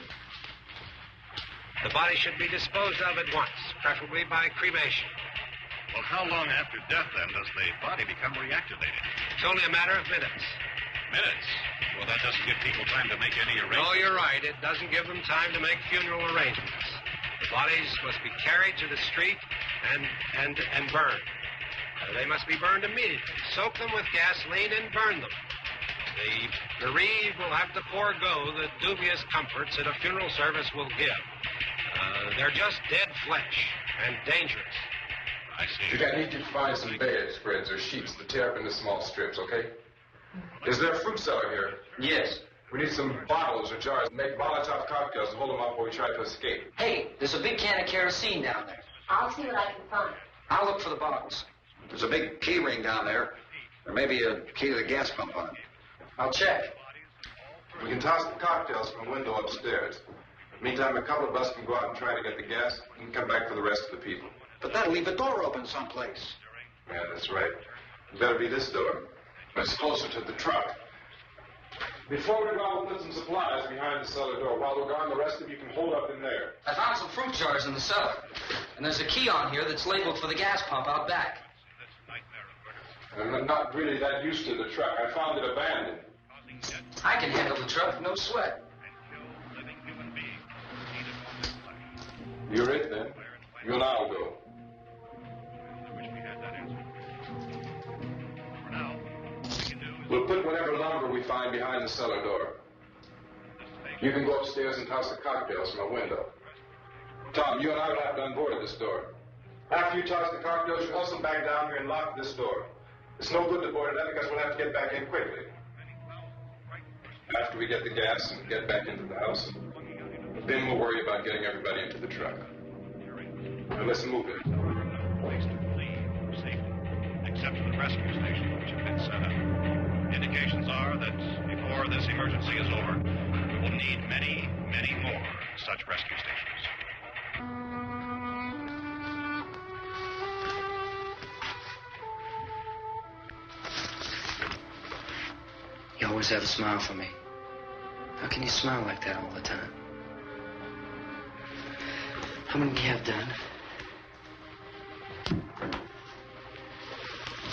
The body should be disposed of at once, preferably by cremation. Well, how long after death, then, does the body become reactivated? It's only a matter of minutes. Minutes? Well, that doesn't give people time to make any arrangements. Oh, you're right. It doesn't give them time to make funeral arrangements. The bodies must be carried to the street and burned. They must be burned immediately. Soak them with gasoline and burn them. The bereaved will have to forego the dubious comforts that a funeral service will give. They're just dead flesh and dangerous. I see. Judy, I need you to find some bedspreads or sheets to tear up into small strips, okay? Is there a fruit cellar here? Yes. We need some bottles or jars. Make Molotov cocktails and hold them up while we try to escape. Hey, there's a big can of kerosene down there. I'll see what I can find. I'll look for the bottles. There's a big key ring down there. There may be a key to the gas pump on it. I'll check. We can toss the cocktails from a window upstairs. Meantime, a couple of us can go out and try to get the gas and come back for the rest of the people. But that'll leave the door open someplace. Yeah, that's right. It better be this door. It's closer to the truck. Before we go, we'll put some supplies behind the cellar door. While we're gone, the rest of you can hold up in there. I found some fruit jars in the cellar. And there's a key on here that's labeled for the gas pump out back. I'm not really that used to the truck. I found it abandoned. I can handle the truck, no sweat. You're it, then. You and I'll go. We'll put whatever lumber we find behind the cellar door. You can go upstairs and toss the cocktails from a window. Tom, you and I will have to unboard at this door. After you toss the cocktails, you hustle back down here and lock this door. It's no good to board it up because we'll have to get back in quickly. After we get the gas and get back into the house, then we'll worry about getting everybody into the truck. Now let's move it. Place to flee for safety, except for the rescue stations which have been set up. Indications are that before this emergency is over, we will need many, many more such rescue stations. You always have a smile for me. How can you smile like that all the time? How many do you have done?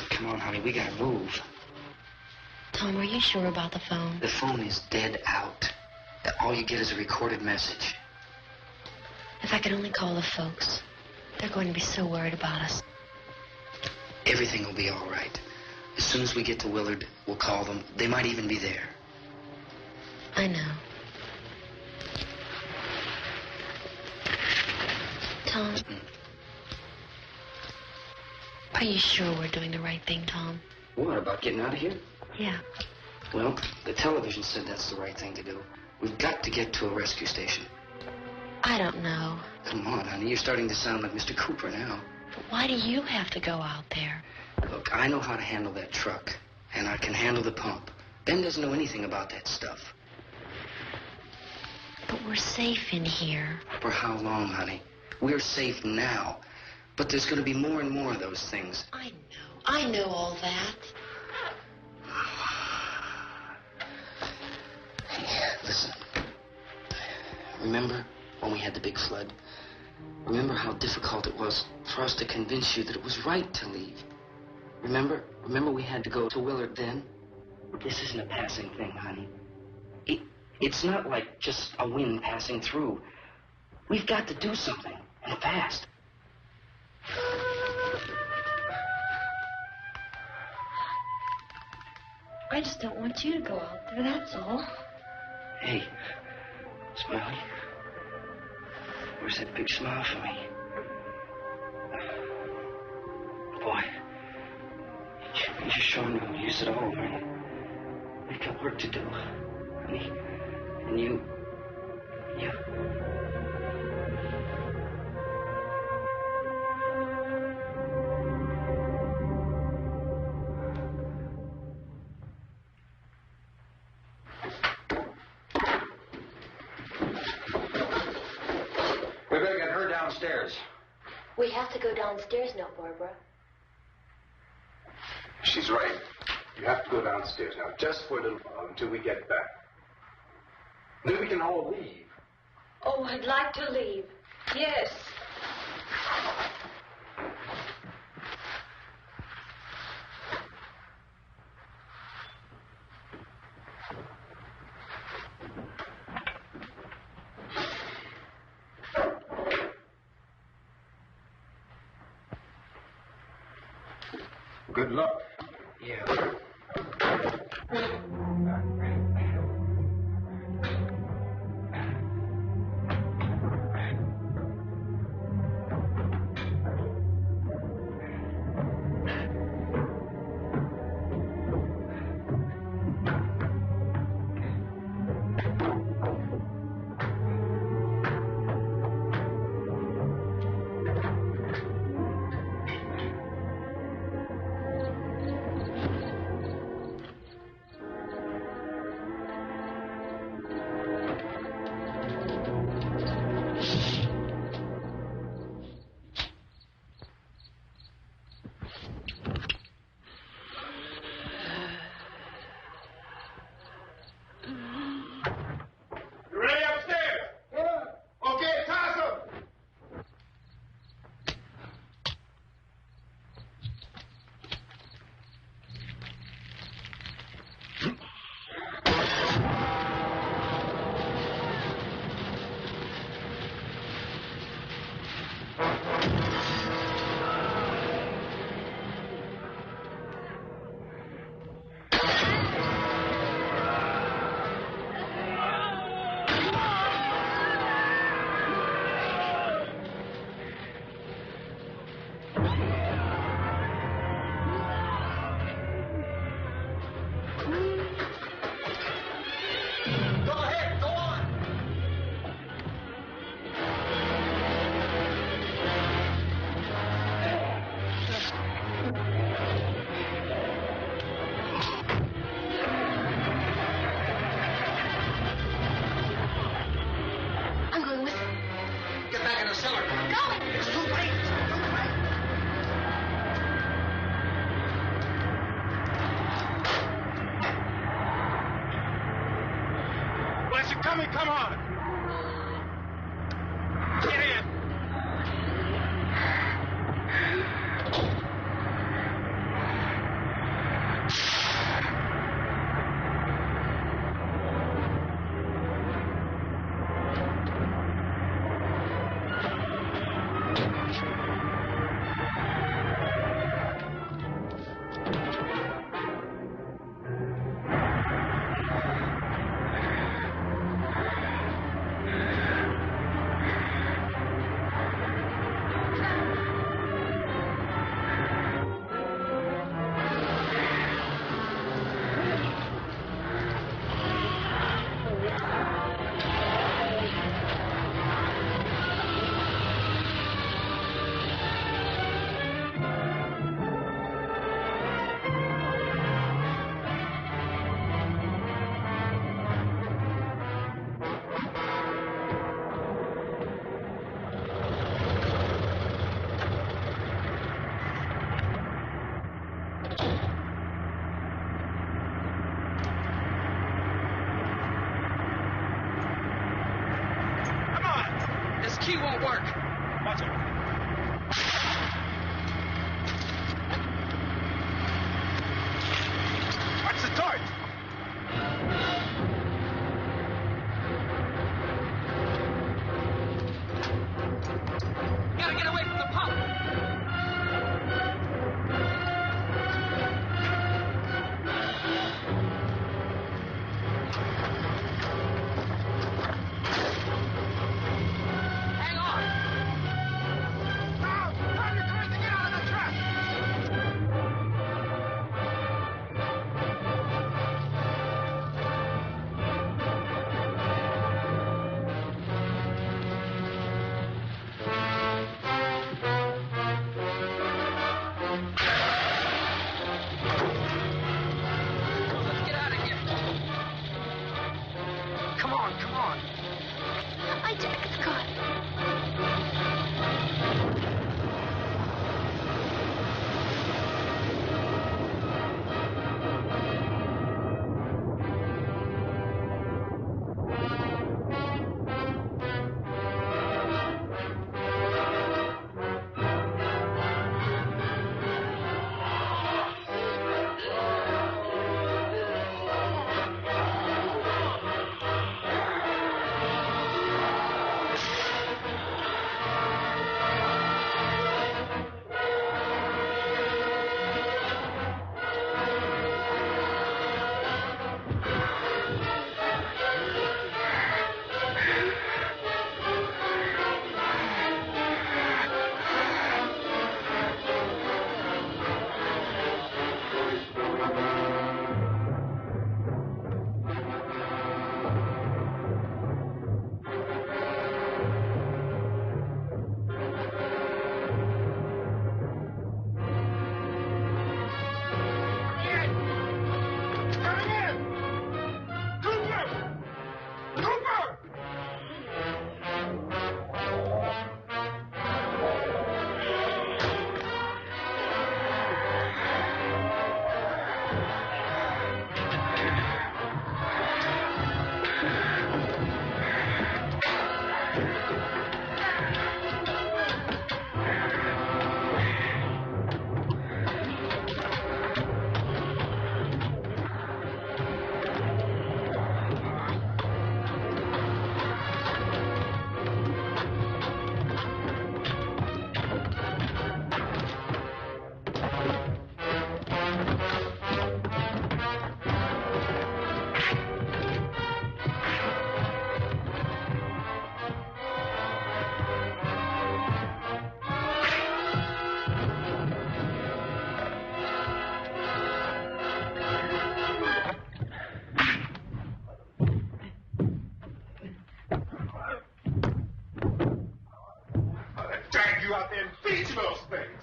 Come on, honey, we gotta move. Tom, are you sure about the phone? The phone is dead out. All you get is a recorded message. If I could only call the folks. They're going to be so worried about us. Everything will be all right. As soon as we get to Willard, we'll call them. They might even be there. I know. Tom? Are you sure we're doing the right thing, Tom? What, about getting out of here? Yeah. Well, the television said that's the right thing to do. We've got to get to a rescue station. I don't know. Come on, honey. You're starting to sound like Mr. Cooper now. But why do you have to go out there? Look, I know how to handle that truck, and I can handle the pump. Ben doesn't know anything about that stuff. But we're safe in here. For how long, honey? We're safe now. But there's going to be more and more of those things. I know all that. Hey, listen. Remember when we had the big flood? Remember how difficult it was for us to convince you that it was right to leave? Remember we had to go to Willard then? This isn't a passing thing, honey. It's not like just a wind passing through. We've got to do something, and fast. I just don't want you to go out there, that's all. Hey, Smiley. Where's that big smile for me? Boy, you sure know use it all, right? We've got work to do, honey. And you... We better get her downstairs. We have to go downstairs now, Barbara. She's right. You have to go downstairs now, just for a little while, until we get back. Then we can all leave. Oh, I'd like to leave. Yes. Good luck. Yeah. Come on! Get in! key won't work. What's it? What's the torch? Gotta get away from the pump. Hang on. Now, time to turn to get out of the trap. Let's get out of here. Come on, come on. My jacket's caught. Drag you out there and feed you those things.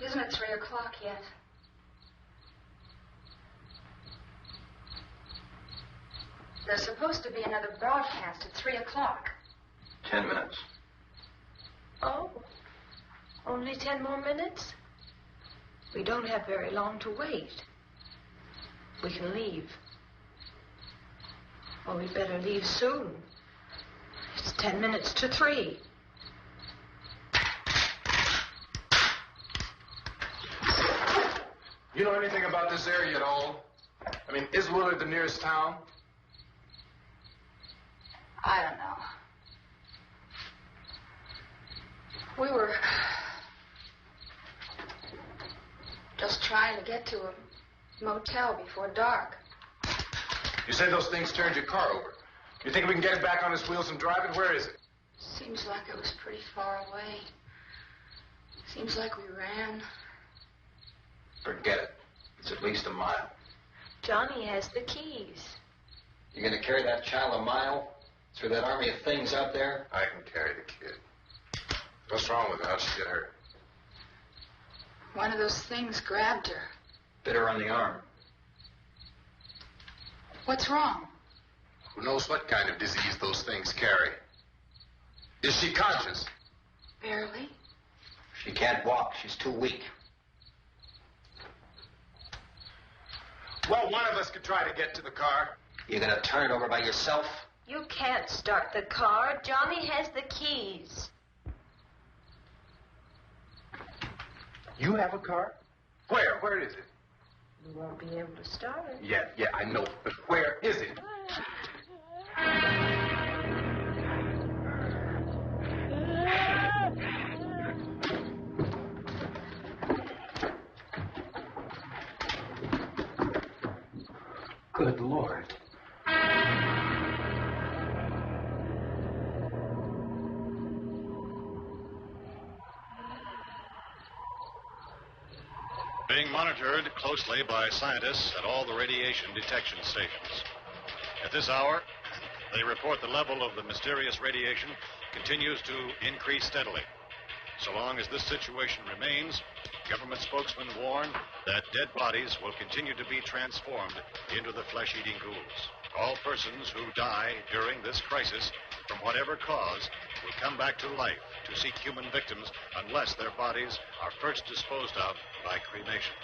Isn't it 3 o'clock yet? There's supposed to be another broadcast at 3 o'clock. 10 minutes. Oh, only 10 more minutes? We don't have very long to wait. We can leave. Well, we'd better leave soon. It's 10 minutes to 3. You know anything about this area at all? I mean, is Willard the nearest town? I don't know. We were just trying to get to a motel before dark. You say those things turned your car over. You think we can get it back on its wheels and drive it? Where is it? Seems like it was pretty far away. Seems like we ran. Forget it. It's at least a mile. Johnny has the keys. You gonna carry that child a mile through that army of things out there? I can carry the kid. What's wrong with her? How'd she get hurt? One of those things grabbed her. Bit her on the arm. What's wrong? Who knows what kind of disease those things carry? Is she conscious? Barely. She can't walk. She's too weak. Well, one of us could try to get to the car. You gonna turn it over by yourself? You can't start the car. Johnny has the keys. You have a car? Where? Where is it? You won't be able to start it. Yeah, I know. But where is it? Good Lord. Being monitored closely by scientists at all the radiation detection stations. At this hour, they report the level of the mysterious radiation continues to increase steadily. So long as this situation remains, government spokesmen warn that dead bodies will continue to be transformed into the flesh-eating ghouls. All persons who die during this crisis, from whatever cause, will come back to life to seek human victims unless their bodies are first disposed of by cremation.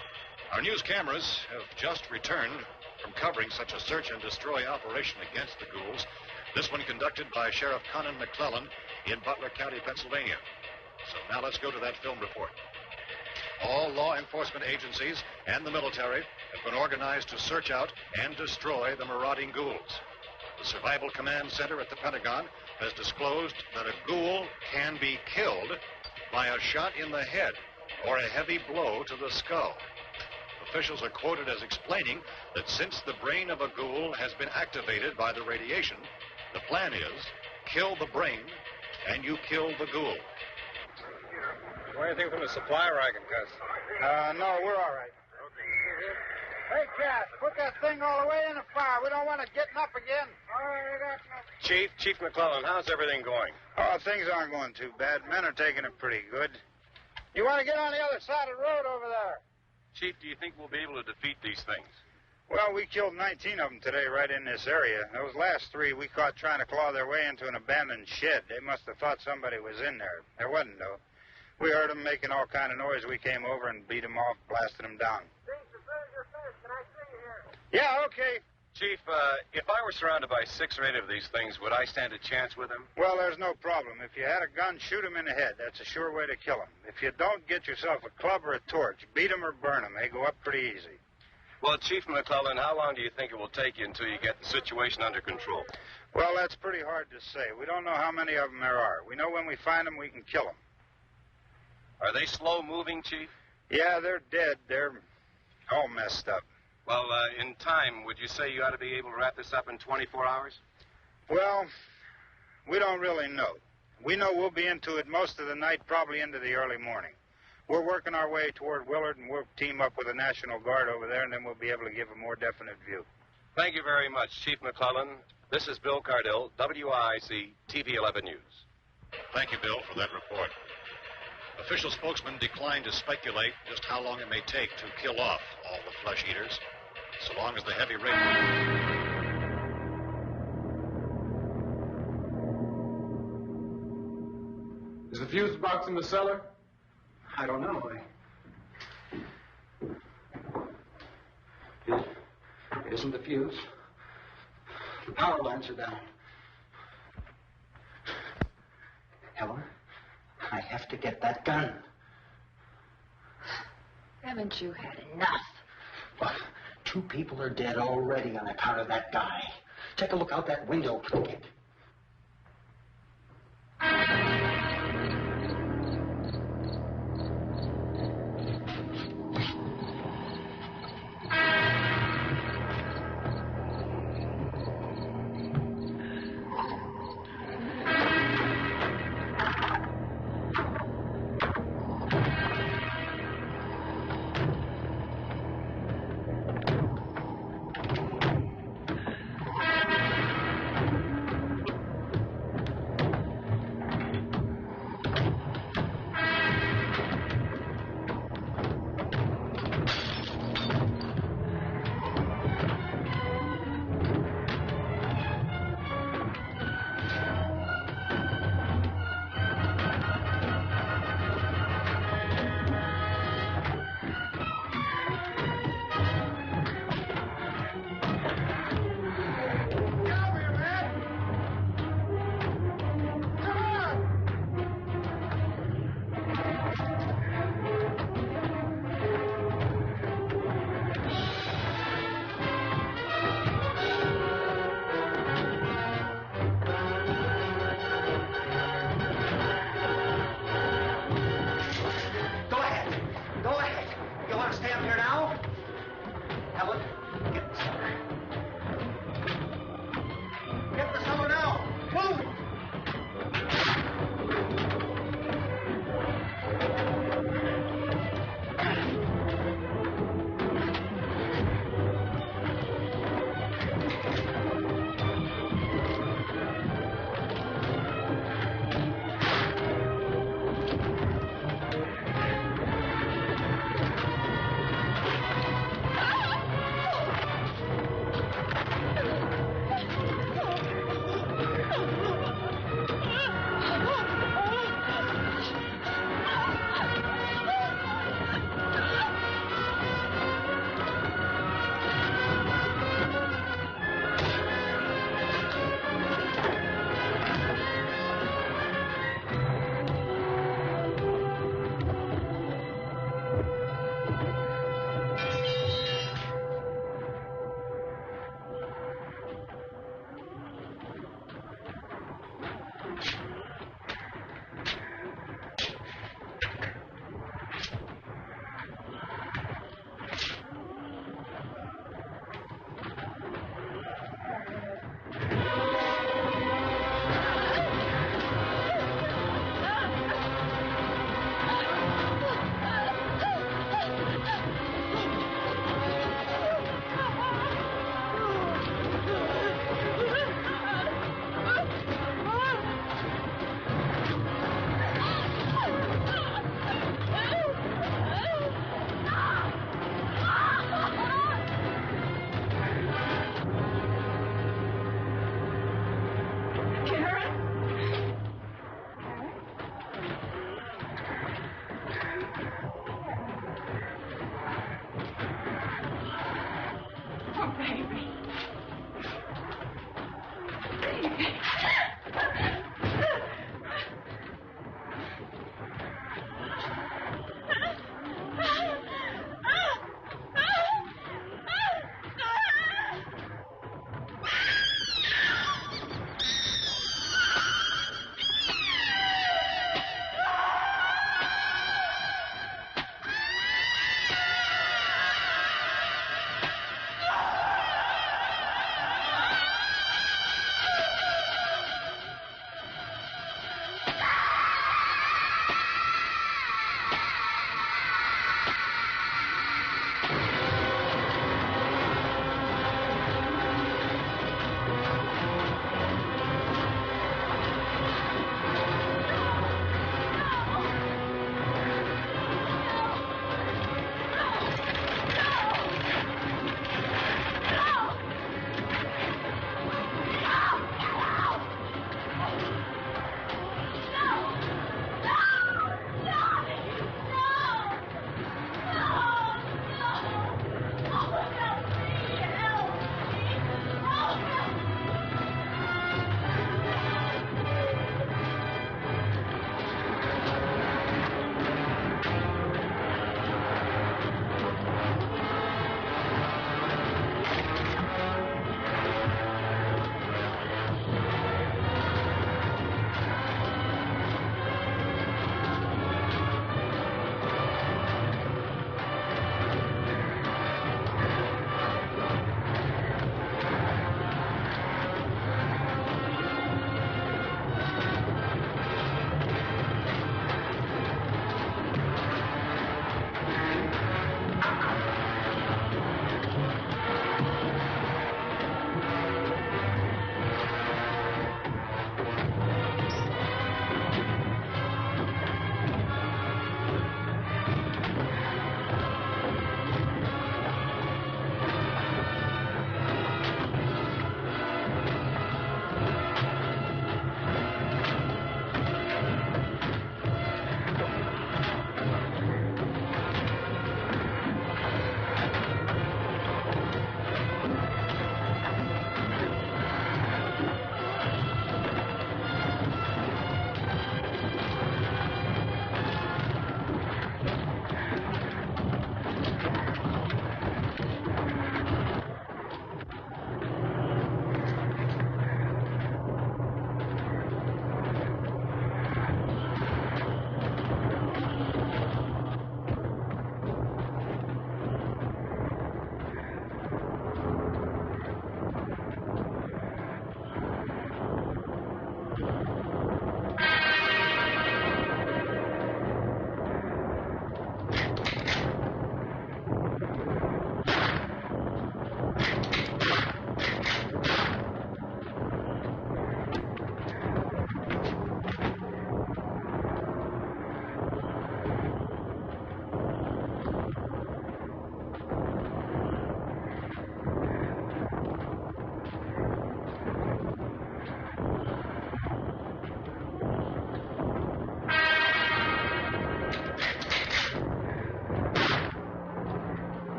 Our news cameras have just returned from covering such a search and destroy operation against the ghouls, this one conducted by Sheriff Conan McClellan in Butler County, Pennsylvania. So now let's go to that film report. All law enforcement agencies and the military have been organized to search out and destroy the marauding ghouls. The Survival Command Center at the Pentagon has disclosed that a ghoul can be killed by a shot in the head or a heavy blow to the skull. Officials are quoted as explaining that since the brain of a ghoul has been activated by the radiation, the plan is kill the brain and you kill the ghoul. Want anything from the supply wagon, Gus? No, we're all right. Hey, Cass, put that thing all the way in the fire. We don't want it getting up again. All right, I got nothing. Chief McClellan, how's everything going? Oh, things aren't going too bad. Men are taking it pretty good. You want to get on the other side of the road over there? Chief, do you think we'll be able to defeat these things? Well, we killed 19 of them today right in this area. Those last 3 we caught trying to claw their way into an abandoned shed. They must have thought somebody was in there. There wasn't, though. We heard them making all kind of noise. We came over and beat them off, blasted them down. Can I see you here? Yeah, okay. Chief, if I were surrounded by 6 or 8 of these things, would I stand a chance with them? Well, there's no problem. If you had a gun, shoot them in the head. That's a sure way to kill them. If you don't, get yourself a club or a torch. Beat them or burn them. They go up pretty easy. Well, Chief McClellan, how long do you think it will take you until you get the situation under control? Well, that's pretty hard to say. We don't know how many of them there are. We know when we find them, we can kill them. Are they slow-moving, Chief? Yeah, they're dead. They're all messed up. Well, in time, would you say you ought to be able to wrap this up in 24 hours? Well, we don't really know. We know we'll be into it most of the night, probably into the early morning. We're working our way toward Willard, and we'll team up with the National Guard over there, and then we'll be able to give a more definite view. Thank you very much, Chief McClellan. This is Bill Cardell, WIC TV 11 News. Thank you, Bill, for that report. Official spokesmen declined to speculate just how long it may take to kill off all the flesh eaters, so long as the heavy radiation... Is the fuse box in the cellar? I don't know. It isn't the fuse. The power lines are down. Helen, I have to get that gun. Haven't you had enough? Well, 2 people are dead already on account of that guy. Take a look out that window, Cricket.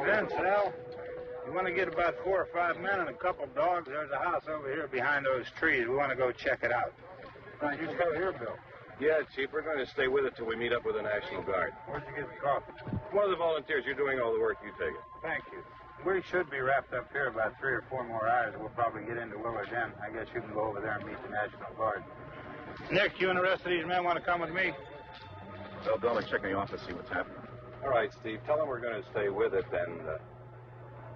Vince, Al, you want to get about 4 or 5 men and a couple dogs? There's a house over here behind those trees. We want to go check it out. Right, you stay here, Bill. Yeah, Chief, we're going to stay with it till we meet up with the National Guard. Where'd you get the coffee? One of the volunteers. You're doing all the work. You take it. Thank you. We should be wrapped up here about 3 or 4 more hours. We'll probably get into Willard then. I guess you can go over there and meet the National Guard. Nick, you and the rest of these men want to come with me? Well, Bill, check in the office, see what's happening. All right, Steve. Tell them we're going to stay with it, and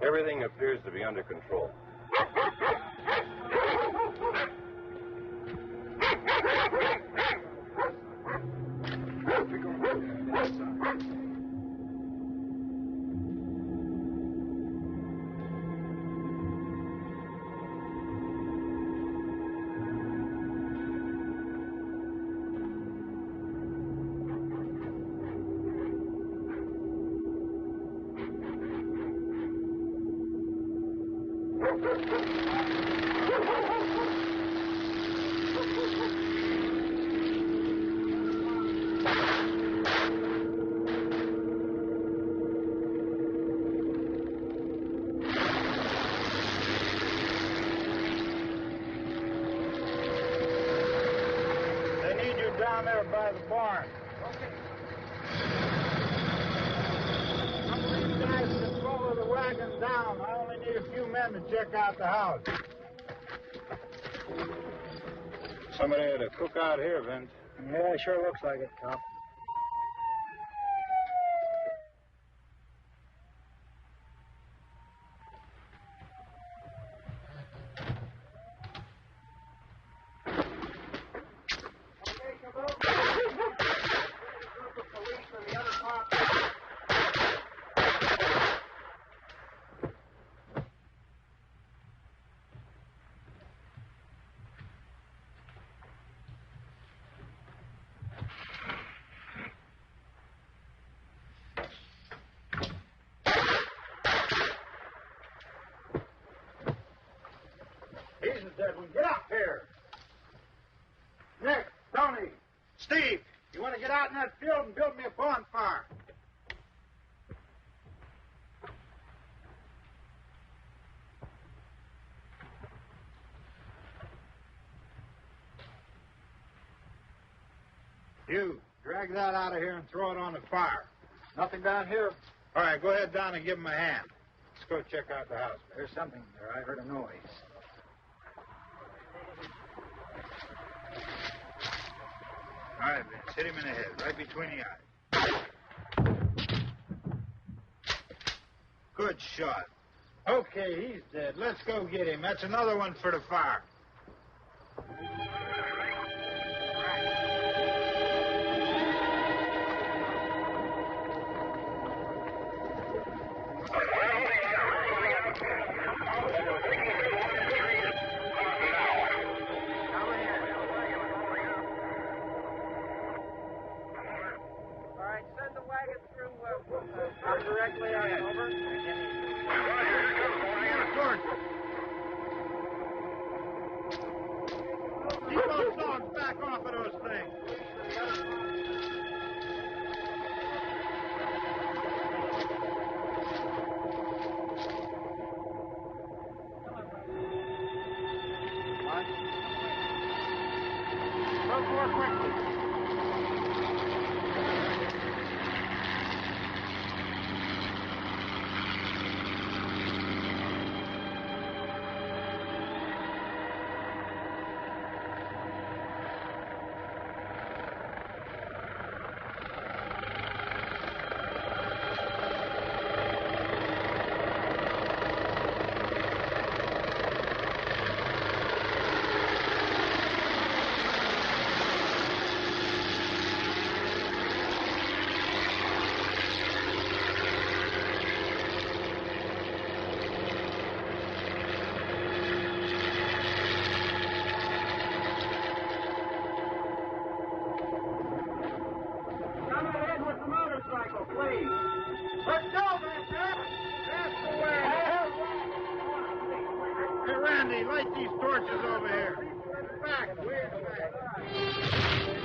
everything appears to be under control. Down there by the barn. Okay. Some of these guys can follow the wagon down. I only need a few men to check out the house. Somebody had a cook out here, Vince. Yeah, it sure looks like it, Cop. He's a dead one. Get up here. Nick, Tony, Steve, you want to get out in that field and build me a bonfire? You, drag that out of here and throw it on the fire. Nothing down here? All right, go ahead down and give him a hand. Let's go check out the house. There's something there. I heard a noise. All right, Vince, hit him in the head, right between the eyes. Good shot. Okay, he's dead. Let's go get him. That's another one for the fire. Directly on over. Keep those dogs back off of those things. Look more quickly. Hey, Randy, light these torches over here. Back, way back.